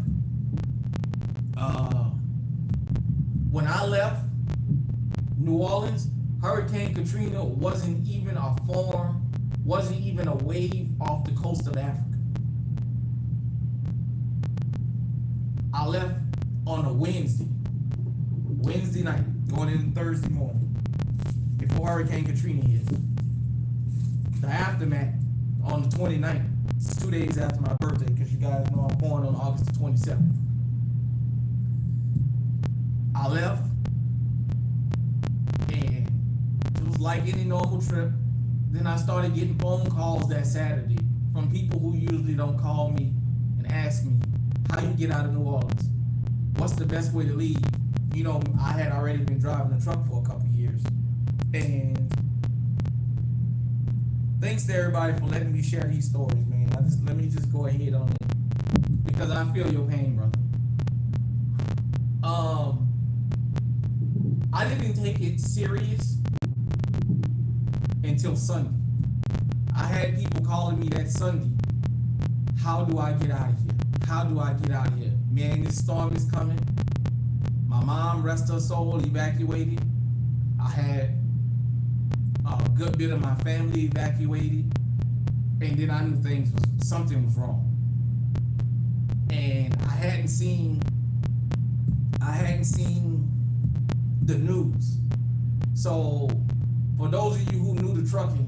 New Orleans, Hurricane Katrina wasn't even a wave off the coast of Africa. I left on a Wednesday night, going in Thursday morning, before Hurricane Katrina hit. The aftermath on the 29th, it's 2 days after my birthday, because you guys know I'm born on August the 27th. I left, and it was like any normal trip. Then I started getting phone calls that Saturday from people who usually don't call me and ask me, how you get out of New Orleans? What's the best way to leave? I had already been driving a truck for a couple years. And thanks to everybody for letting me share these stories, man. Let me just go ahead on it, because I feel your pain, brother. I didn't take it serious until Sunday. I had people calling me that Sunday. How do I get out of here? How do I get out of here? Man, this storm is coming. My mom, rest her soul, evacuated. I had a good bit of my family evacuated. And then I knew something was wrong. And I hadn't seen the news. So for those of you who knew the trucking,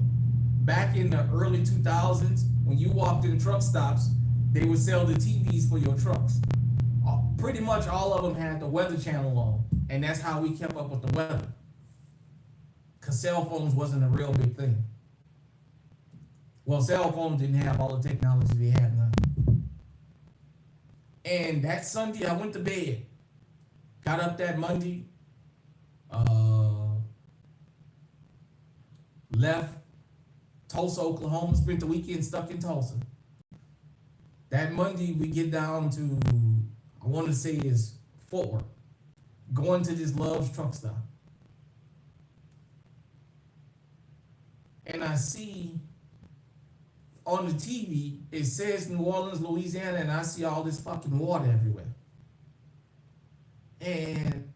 back in the early 2000s, when you walked in truck stops, they would sell the TVs for your trucks. Pretty much all of them had the Weather Channel on, and that's how we kept up with the weather. Because cell phones wasn't a real big thing. Well, cell phones didn't have all the technology they have now. And that Sunday, I went to bed. Got up that Monday. Uh, Left Tulsa, Oklahoma. Spent the weekend stuck in Tulsa. That Monday, we get down to, I want to say is Fort Worth. Going to this Love's truck stop. And I see on the TV, it says New Orleans, Louisiana, and I see all this fucking water everywhere. And,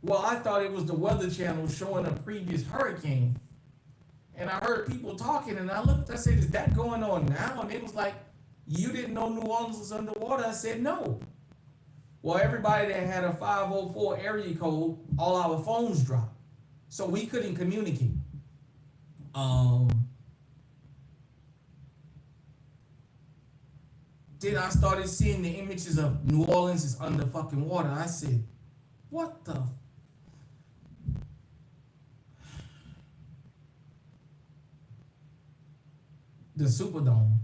well, I thought it was the Weather Channel showing a previous hurricane. And I heard people talking, and I looked, I said, is that going on now? And it was like, you didn't know New Orleans was underwater? I said, no. Well, everybody that had a 504 area code, all our phones dropped. So we couldn't communicate. Then I started seeing the images of New Orleans is under fucking water. I said, what the? The Superdome.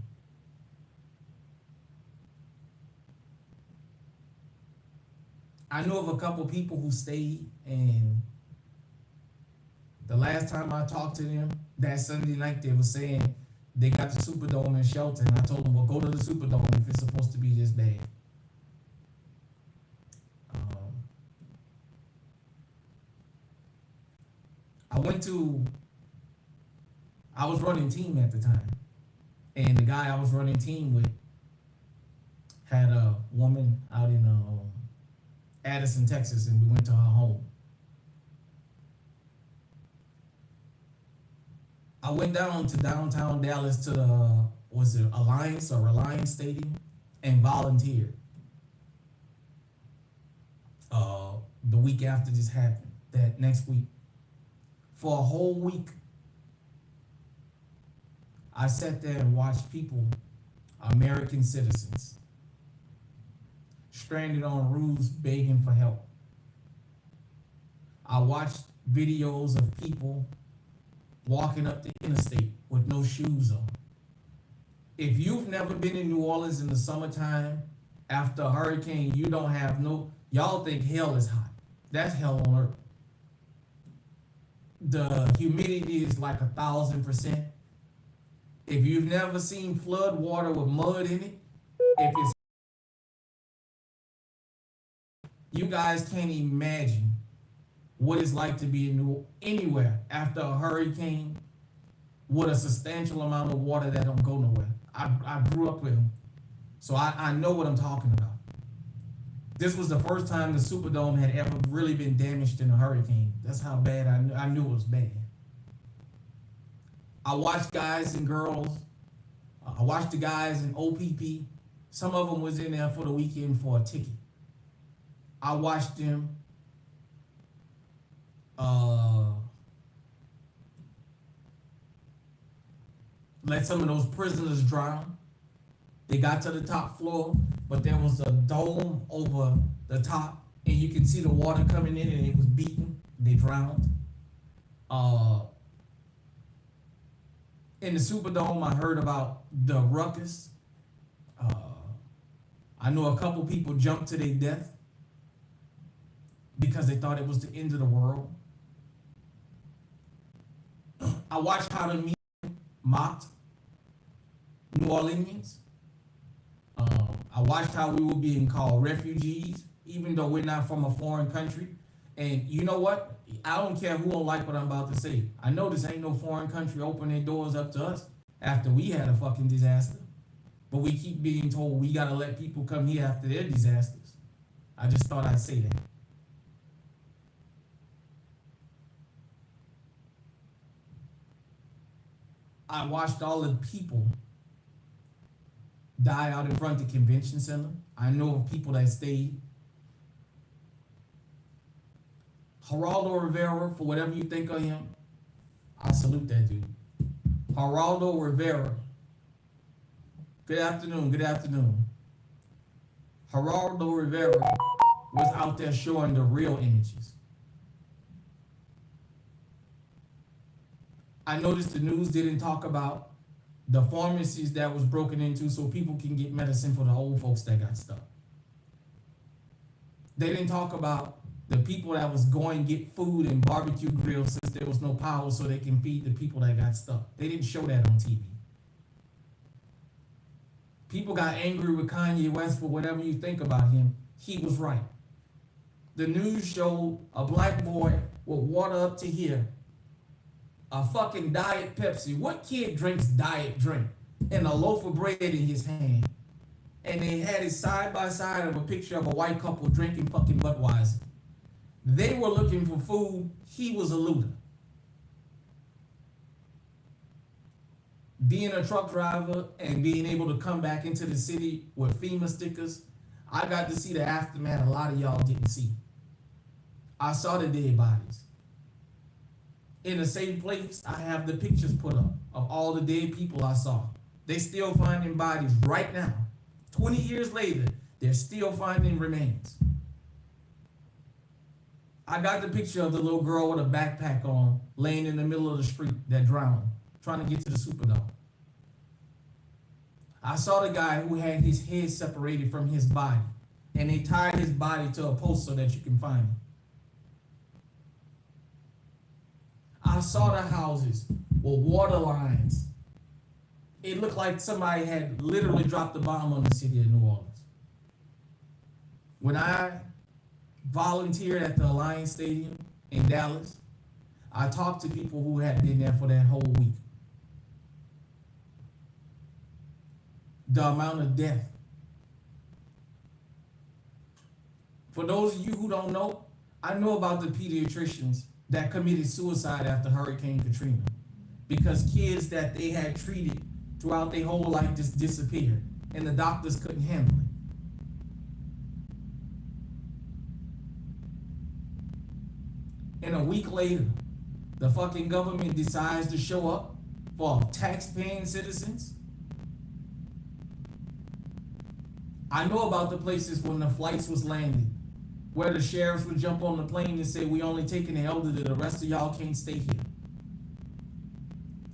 I know of a couple people who stayed, and the last time I talked to them, that Sunday night, they were saying they got the Superdome in shelter, and I told them, well, go to the Superdome if it's supposed to be this bad. I was running team at the time, and the guy I was running team with had a woman out in Addison, Texas, and we went to her home. I went down to downtown Dallas to the, was it Alliance or Reliance Stadium, and volunteered. The week after this happened, that next week, for a whole week, I sat there and watched people, American citizens, stranded on roofs begging for help. I watched videos of people walking up the interstate with no shoes on. If you've never been in New Orleans in the summertime after a hurricane, you don't have no, y'all think hell is hot. That's hell on earth. The humidity is like 1,000%. If you've never seen flood water with mud in it, if it's, you guys can't imagine what it's like to be in anywhere after a hurricane with a substantial amount of water that don't go nowhere. I grew up with them, so I know what I'm talking about. This was the first time the Superdome had ever really been damaged in a hurricane. That's how bad I knew it was bad. I watched guys and girls. I watched the guys in OPP. Some of them was in there for the weekend for a ticket. I watched them let some of those prisoners drown. They got to the top floor, but there was a dome over the top, and you can see the water coming in, and it was beaten. They drowned. In the Superdome, I heard about the ruckus. I know a couple people jumped to their death because they thought it was the end of the world. I watched how the media mocked New Orleans. I watched how we were being called refugees, even though we're not from a foreign country. And you know what? I don't care who don't like what I'm about to say. I know this ain't no foreign country opening their doors up to us after we had a fucking disaster. But we keep being told we gotta let people come here after their disasters. I just thought I'd say that. I watched all the people die out in front of the convention center. I know of people that stayed. Geraldo Rivera, for whatever you think of him, I salute that dude. Geraldo Rivera. Good afternoon, good afternoon. Geraldo Rivera was out there showing the real images. I noticed the news didn't talk about the pharmacies that was broken into so people can get medicine for the old folks that got stuck. They didn't talk about the people that was going to get food and barbecue grills since there was no power so they can feed the people that got stuck. They didn't show that on TV. People got angry with Kanye West for whatever you think about him. He was right. The news showed a black boy with water up to here, a fucking Diet Pepsi. What kid drinks diet drink? And a loaf of bread in his hand. And they had it side by side of a picture of a white couple drinking fucking Budweiser. They were looking for food. He was a looter. Being a truck driver and being able to come back into the city with FEMA stickers, I got to see the aftermath a lot of y'all didn't see. I saw the dead bodies. In a safe place, I have the pictures put up of all the dead people I saw. They still finding bodies right now. 20 years later, they're still finding remains. I got the picture of the little girl with a backpack on, laying in the middle of the street that drowned, trying to get to the Superdome. I saw the guy who had his head separated from his body, and they tied his body to a post so that you can find him. I saw the houses with water lines. It looked like somebody had literally dropped a bomb on the city of New Orleans. When I volunteered at the Alliance Stadium in Dallas, I talked to people who had been there for that whole week. The amount of death. For those of you who don't know, I know about the pediatricians that committed suicide after Hurricane Katrina because kids that they had treated throughout their whole life just disappeared and the doctors couldn't handle it. And a week later, the fucking government decides to show up for tax-paying citizens. I know about the places when the flights was landing, where the sheriffs would jump on the plane and say, we only taking the elderly, the rest of y'all can't stay here.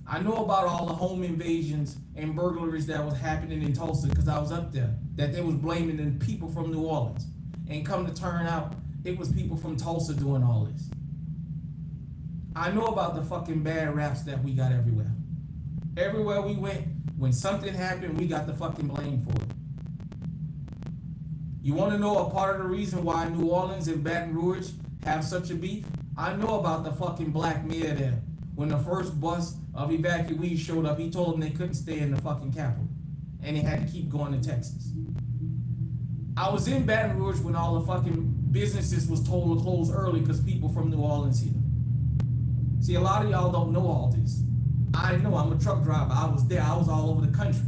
I know about all the home invasions and burglaries that was happening in Tulsa because I was up there, that they was blaming the people from New Orleans. And come to turn out, it was people from Tulsa doing all this. I know about the fucking bad raps that we got everywhere. Everywhere we went, when something happened, we got the fucking blame for it. You want to know a part of the reason why New Orleans and Baton Rouge have such a beef? I know about the fucking black mayor there. When the first bus of evacuees showed up, he told them they couldn't stay in the fucking capital. And they had to keep going to Texas. I was in Baton Rouge when all the fucking businesses was told to close early because people from New Orleans here. See, a lot of y'all don't know all this. I know, I'm a truck driver. I was there. I was all over the country.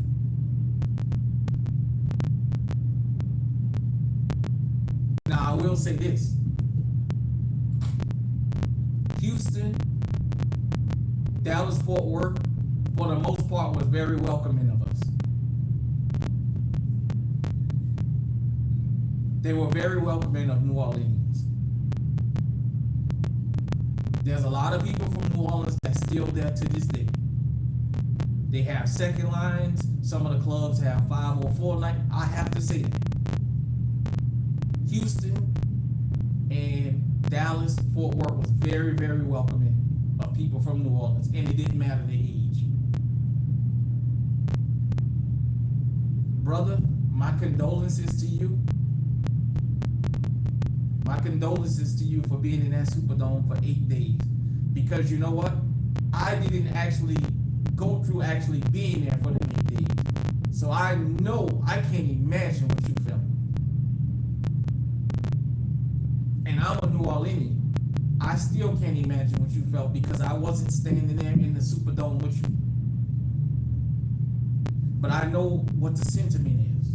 Now, I will say this. Houston, Dallas, Fort Worth, for the most part, was very welcoming of us. They were very welcoming of New Orleans. There's a lot of people from New Orleans that's still there to this day. They have second lines. Some of the clubs have 5 or 4 nights. I have to say that. Houston and Dallas, Fort Worth was very, very welcoming of people from New Orleans, and it didn't matter their age. Brother, my condolences to you. My condolences to you for being in that Superdome for 8 days. Because you know what? I didn't actually go through actually being there for the 8 days. So I know, I can't imagine what you felt. And I'm a New Orleanian. I still can't imagine what you felt because I wasn't standing there in the Superdome with you. But I know what the sentiment is.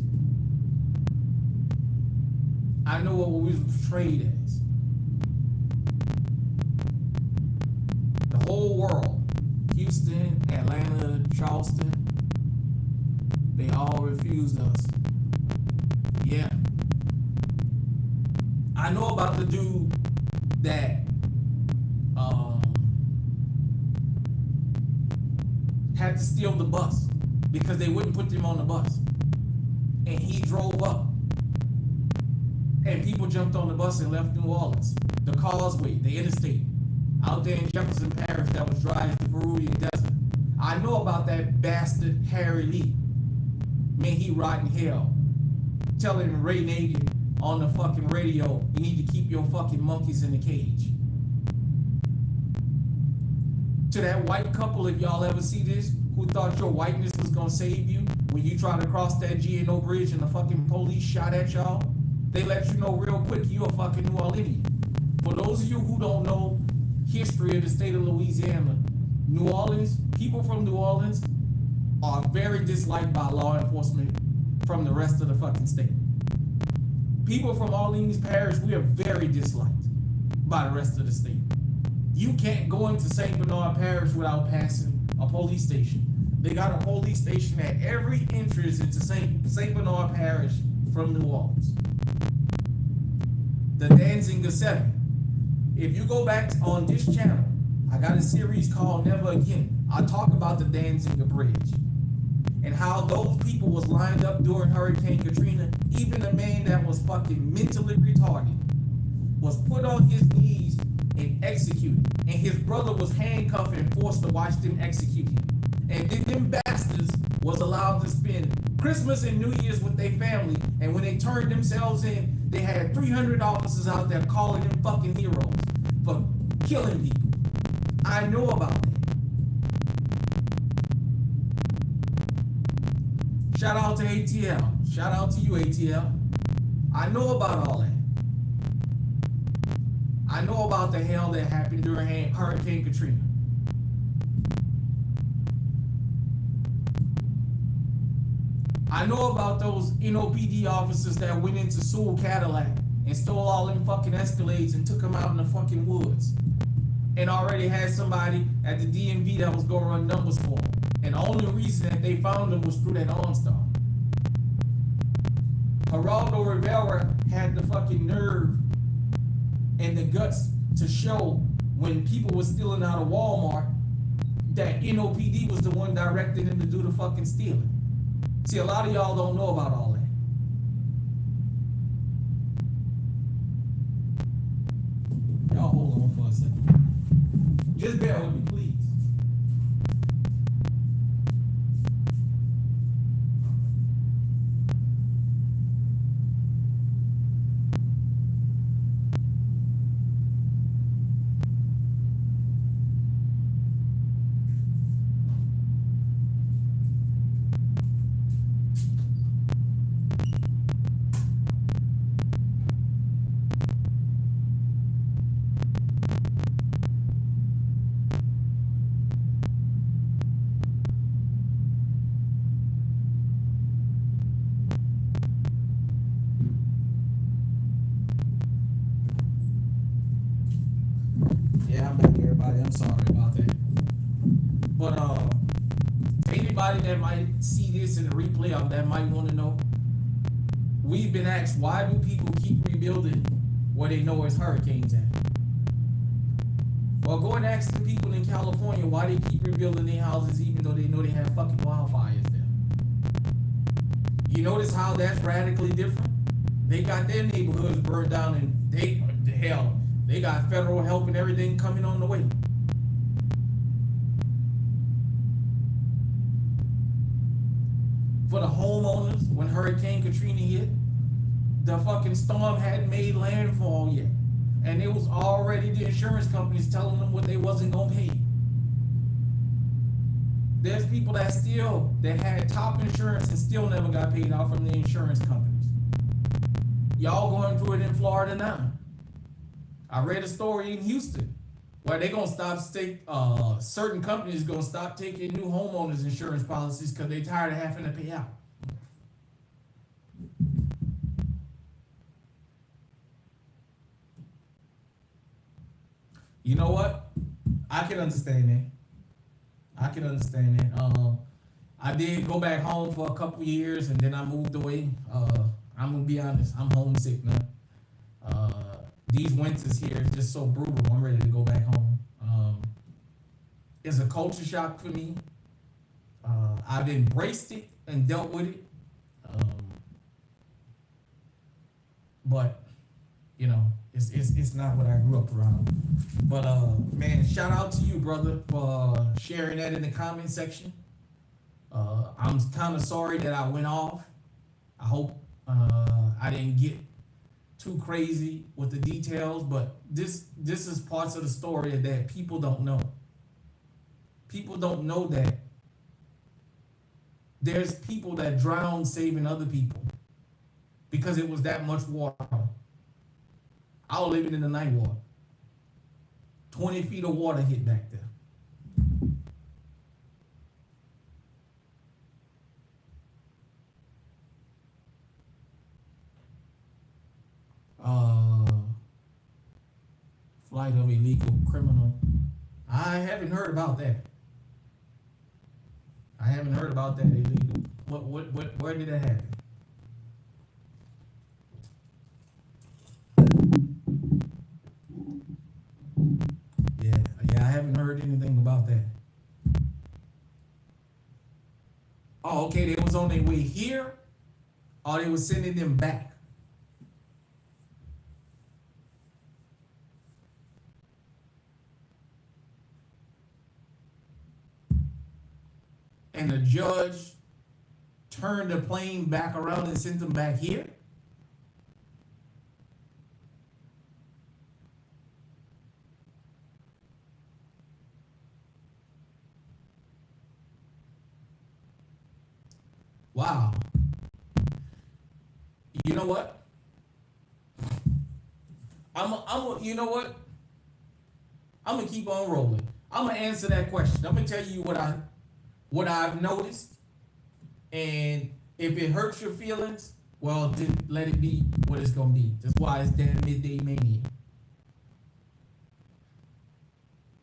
I know what we was portrayed as. The whole world, Houston, Atlanta, Charleston, they all refused us. Yeah. I know about the dude that had had to steal the bus because they wouldn't put them on the bus. And he drove up. And people jumped on the bus and left New Orleans. The causeway, the interstate, out there in Jefferson Parish that was dry as the Peruvian desert. I know about that bastard Harry Lee. Man, he rotting hell. Telling Ray Nagin on the fucking radio, you need to keep your fucking monkeys in the cage. To that white couple, if y'all ever see this, who thought your whiteness was gonna save you when you try to cross that G&O bridge and the fucking police shot at y'all, they let you know real quick you a fucking New Orleanian. For those of you who don't know history of the state of Louisiana, New Orleans, people from New Orleans are very disliked by law enforcement from the rest of the fucking state. People from Orleans Parish, we are very disliked by the rest of the state. You can't go into St. Bernard Parish without passing a police station. They got a police station at every entrance into St. Bernard Parish from New Orleans. The Danziger 7. If you go back on this channel, I got a series called Never Again. I talk about the Danziger Bridge and how those people was lined up during Hurricane Katrina. Even a man that was fucking mentally retarded was put on his knees and executed. And his brother was handcuffed and forced to watch them execute him. And then them bastards was allowed to spend Christmas and New Year's with their family. And when they turned themselves in, they had 300 officers out there calling them fucking heroes for killing people. I know about that. Shout out to ATL. Shout out to you, ATL. I know about all that. I know about the hell that happened during Hurricane Katrina. I know about those NOPD officers that went into Sewell Cadillac and stole all them fucking Escalades and took them out in the fucking woods. And already had somebody at the DMV that was going to run numbers for them. And the only reason that they found them was through that OnStar. Geraldo Rivera had the fucking nerve and the guts to show when people were stealing out of Walmart that NOPD was the one directing them to do the fucking stealing. See, a lot of y'all don't know about all that. Y'all hold on for a second. Just bear with me, please. I'm sorry about that. But anybody that might see this in the replay or that might want to know, we've been asked, why do people keep rebuilding where they know it's hurricanes at? Well, go and ask the people in California why they keep rebuilding their houses even though they know they have fucking wildfires there. You notice how that's radically different? They got their neighborhoods burned down and they got federal help and everything coming on the way. For the homeowners, when Hurricane Katrina hit, the fucking storm hadn't made landfall yet. And it was already the insurance companies telling them what they wasn't gonna pay. There's people that had top insurance and still never got paid out from the insurance companies. Y'all going through it in Florida now. I read a story in Houston where they're gonna certain companies gonna stop taking new homeowners insurance policies because they're tired of having to pay out. You know what? I can understand that. I did go back home for a couple years and then I moved away. I'm gonna be honest, I'm homesick now. These winters here is just so brutal. I'm ready to go back home. It's a culture shock for me. I've embraced it and dealt with it. Um, but it's not what I grew up around. But man, shout out to you, brother, for sharing that in the comment section. I'm kind of sorry that I went off. I hope I didn't get too crazy with the details, but this is parts of the story that people don't know. People don't know that there's people that drown saving other people because it was that much water. I was living in the night water. 20 feet of water hit back there. Uh, Flight of illegal criminal. I haven't heard about that. I haven't heard about that illegal. Where did that happen? Yeah, yeah, I haven't heard anything about that. Oh, okay, they was on their way here, or they was sending them back. And the judge turned the plane back around and sent them back here. Wow. You know what? You know what? I'm gonna keep on rolling. I'm gonna answer that question. I'm gonna tell you what I've noticed, and if it hurts your feelings, well, then let it be what it's gonna be. That's why it's damn midday mania.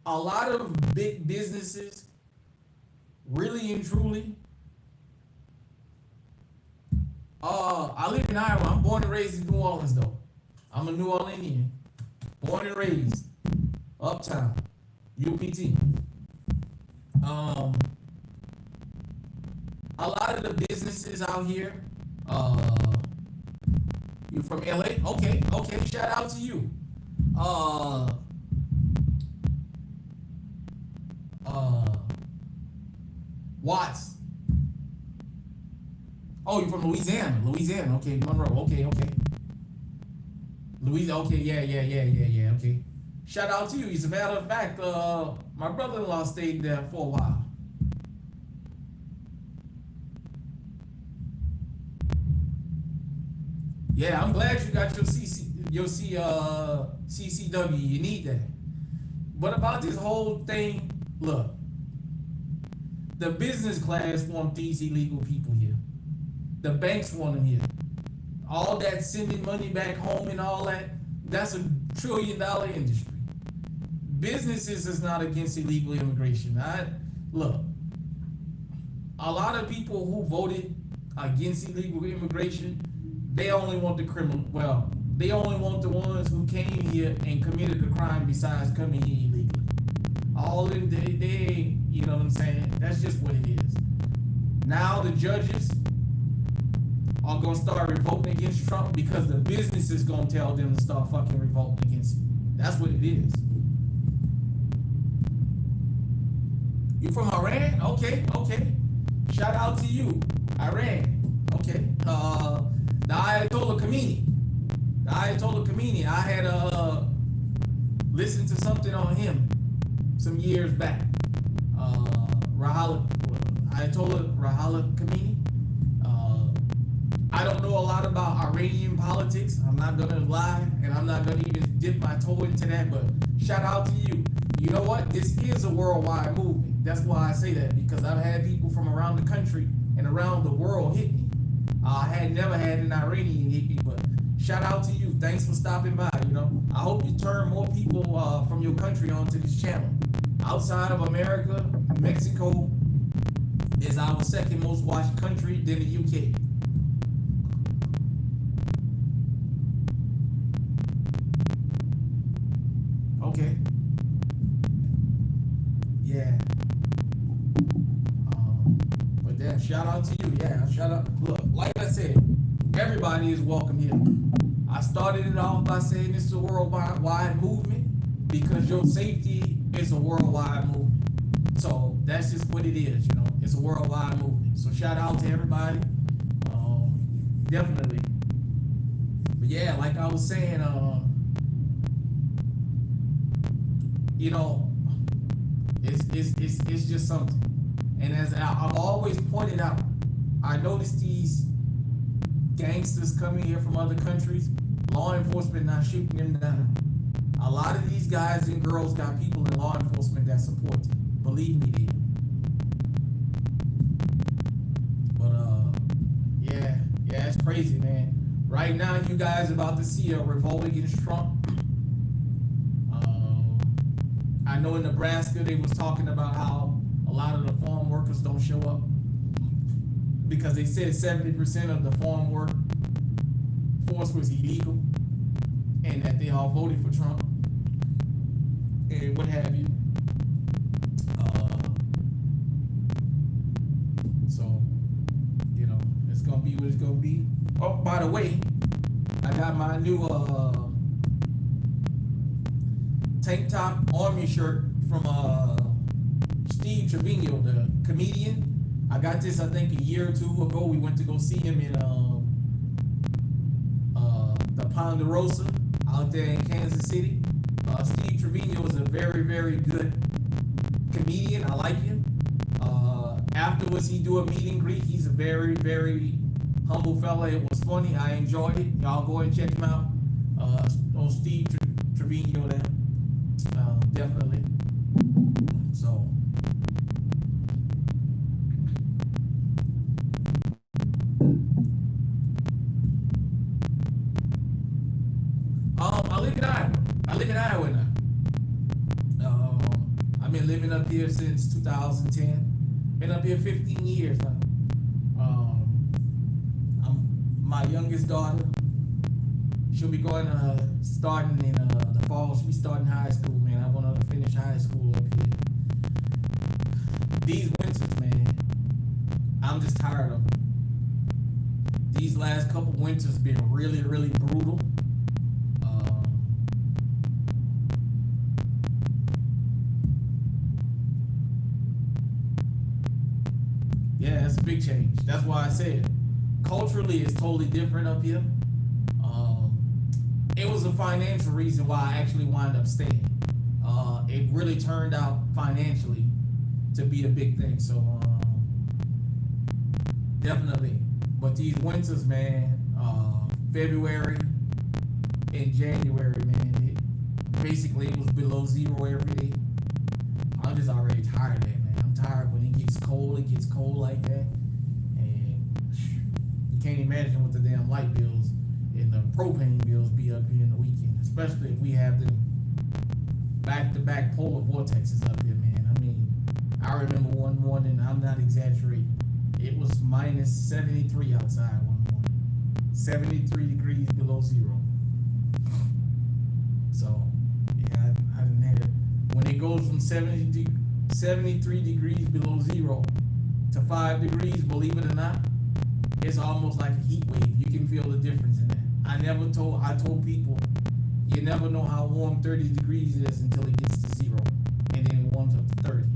A lot of big businesses, really and truly. I live in Iowa. I'm born and raised in New Orleans, though. I'm a New Orleanian, born and raised uptown, UPT. Um, a lot of the businesses out here, you from LA? Okay, okay. Shout out to you. Uh, uh, Watts. Oh, you're from Louisiana. Louisiana. Okay, Monroe. Okay, okay. Louisiana. Okay, yeah. Okay. Shout out to you. As a matter of fact, my brother-in-law stayed there for a while. Yeah, I'm glad you got CCW. You need that. But about this whole thing, look, the business class want these illegal people here. The banks want them here. All that sending money back home and all that, that's $1 trillion industry. Businesses is not against illegal immigration. Look, a lot of people who voted against illegal immigration, they only want the criminal. Well, they only want the ones who came here and committed a crime besides coming here illegally. All in they, you know what I'm saying? That's just what it is. Now the judges are gonna start revolting against Trump because the business is gonna tell them to start fucking revolting against him. That's what it is. You from Iran? Okay, okay. Shout out to you, Iran. Okay. The Ayatollah Khomeini. The Ayatollah Khomeini. I had listened to something on him some years back. Ayatollah Rahal Khomeini. I don't know a lot about Iranian politics. I'm not gonna lie, and I'm not gonna even dip my toe into that. But shout out to you. You know what? This is a worldwide movement. That's why I say that, because I've had people from around the country and around the world hit me. I had never had an Iranian hit me, but shout out to you. Thanks for stopping by. I hope you turn more people from your country onto this channel. Outside of America, Mexico is our second most watched country, then the UK. Okay. Yeah. But shout out to you. Yeah, shout out. Look, like I said, everybody is welcome here. I started it off by saying this is a worldwide movement because your safety is a worldwide movement. So that's just what it is, you know. It's a worldwide movement. So shout out to everybody. Definitely. But yeah, like I was saying, you know, it's just something. And as I've always pointed out, I noticed these gangsters coming here from other countries, law enforcement not shooting them down. A lot of these guys and girls got people in law enforcement that support them. Believe me, they do. But yeah, it's crazy, man. Right now, you guys about to see a revolt against Trump. I know in Nebraska they was talking about how a lot of the farm workers don't show up because they said 70% of the farm work force was illegal and that they all voted for Trump and what have you. So, you know, it's gonna be what it's gonna be. Oh, by the way, I got my new tank top army shirt from Steve Trevino, the comedian. I got this I think a year or two ago. We went to go see him in the Ponderosa out there in Kansas City. Steve Trevino is a very, very good comedian. I like him. Afterwards, he do a meet and greet. He's a very, very humble fella. It was funny. I enjoyed it. Y'all go and check him out. On Steve Trevino there. Definitely. So. I live in Iowa. I live in Iowa now. I've been living up here since 2010. Been up here 15 years now. My youngest daughter, she'll be going starting in the fall. She'll be starting high school, man. I want her to finish high school up here. These winters, man, I'm just tired of them. These last couple winters been really, really brutal. Yeah, it's a big change. That's why I said culturally it's totally different up here. It was a financial reason why I actually wound up staying. It really turned out financially to be a big thing. So definitely. But these winters, man, February and January, man, it was below zero every day. I'm just already tired of that, man. I'm tired when it gets cold like that. And you can't imagine what the damn light bills and the propane bills be up here in the weekend, especially if we have them back-to-back polar vortexes up here, man. I mean, I remember one morning, I'm not exaggerating, it was minus 73 outside one morning. 73 degrees below zero. So, yeah, I didn't have it. When it goes from 73 degrees below zero to 5 degrees, believe it or not, it's almost like a heat wave. You can feel the difference in that. I told people, you never know how warm 30 degrees is until it gets to zero, and then it warms up to 30.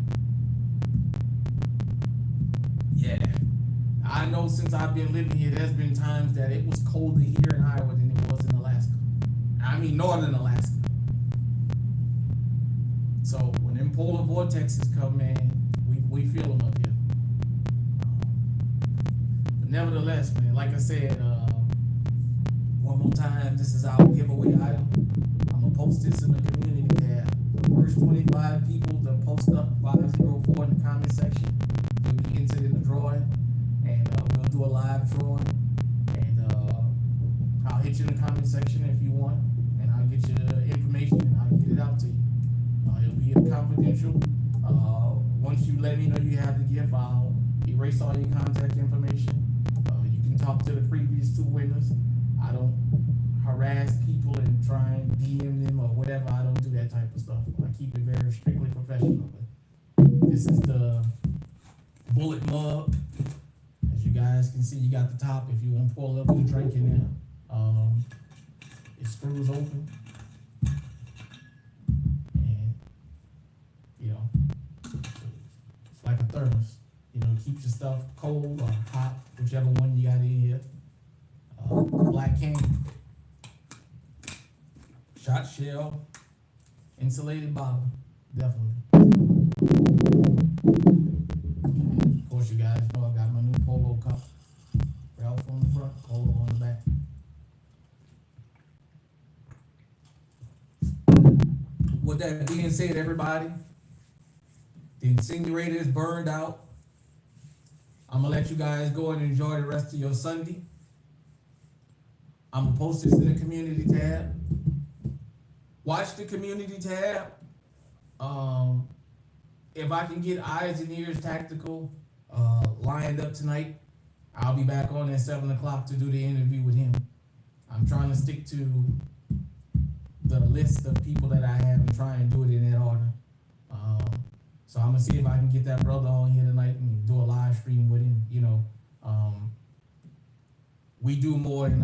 Yeah, I know since I've been living here, there's been times that it was colder here in Iowa than it was in Alaska. I mean, northern Alaska. So when them polar vortexes come, man, we feel them up here. But nevertheless, man, like I said, one more time, this is our giveaway item. I'm gonna post this in the community tab. The first 25 people to post up 504 in the comment section will be entered in the drawing, and we'll do a live drawing. And I'll hit you in the comment section if you want, and I'll get you the information and I'll get it out to you. It'll be confidential. Once you let me know you have the gift, I'll erase all your contact information. You can talk to the previous two winners. I don't harass people and try and DM them or whatever. I don't do that type of stuff. I keep it very strictly professional. But this is the bullet mug. As you guys can see, you got the top. If you want to pour a little bit of drink in there, it screws open, and you know, it's like a thermos. You know, it keeps your stuff cold or hot, whichever one you got in here. Black can, shot shell, insulated bottle, definitely. And of course, you guys know I got my new polo cup. Ralph on the front, polo on the back. With that being said, everybody, the incinerator is burned out. I'm gonna let you guys go and enjoy the rest of your Sunday. I'm gonna post this in the community tab. Watch the community tab. If I can get Eyes and Ears Tactical lined up tonight, I'll be back on at 7 o'clock to do the interview with him. I'm trying to stick to the list of people that I have and try and do it in that order. So I'm gonna see if I can get that brother on here tonight and do a live stream with him. You know, we do more in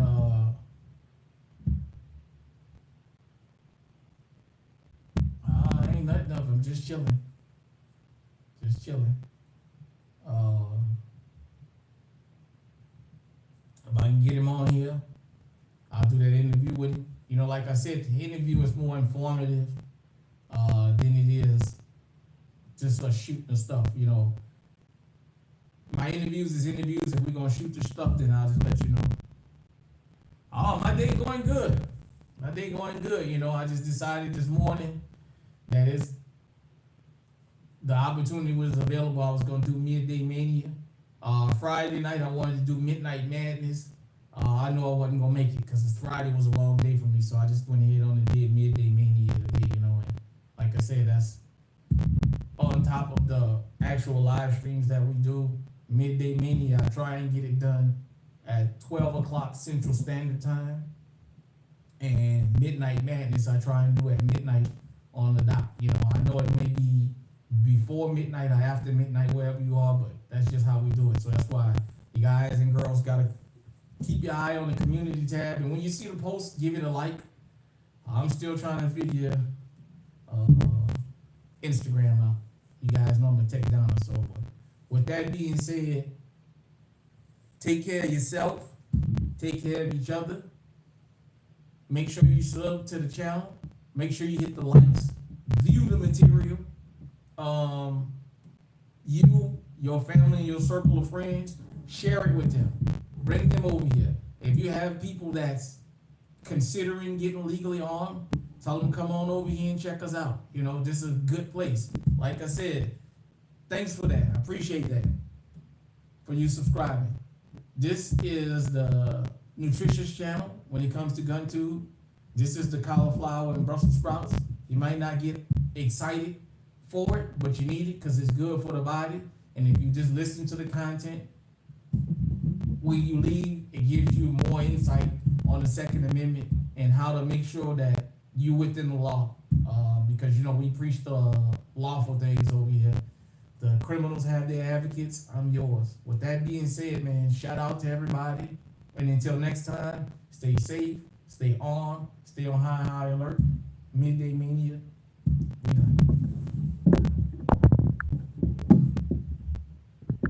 ain't nothing of him, just chilling. Just chilling. If I can get him on here, I'll do that interview with him. You know, like I said, the interview is more informative than it is just us shooting the stuff, you know. My interviews is interviews. If we're gonna shoot the stuff, then I'll just let you know. Oh, my day going good. My day going good. You know, I just decided this morning that the opportunity was available. I was gonna do Midday Mania. Friday night I wanted to do Midnight Madness. I know I wasn't gonna make it because Friday was a long day for me, so I just went ahead on and did Midday Mania today. You know, and like I said, that's on top of the actual live streams that we do. Midday Mania, I try and get it done at 12 o'clock Central Standard Time. And Midnight Madness, I try and do at midnight on the dot. You know, I know it may be before midnight or after midnight, wherever you are, but that's just how we do it. So that's why you guys and girls gotta keep your eye on the community tab. And when you see the post, give it a like. I'm still trying to figure Instagram out. You guys know I'm gonna take down or so. But with that being said, take care of yourself, take care of each other. Make sure you sub to the channel. Make sure you hit the likes. View the material. You, your family, and your circle of friends, share it with them. Bring them over here. If you have people that's considering getting legally armed, tell them come on over here and check us out. You know, this is a good place. Like I said, thanks for that. I appreciate that. For you subscribing. This is the nutritious channel when it comes to GunTube. This is the cauliflower and Brussels sprouts. You might not get excited for it, but you need it because it's good for the body. And if you just listen to the content, when you leave, it gives you more insight on the Second Amendment and how to make sure that you within the law. Because, you know, we preach the lawful things over here. The criminals have their advocates. I'm yours. With that being said, man, shout out to everybody. And until next time, stay safe, stay armed, stay on high alert. Midday Mania. We done.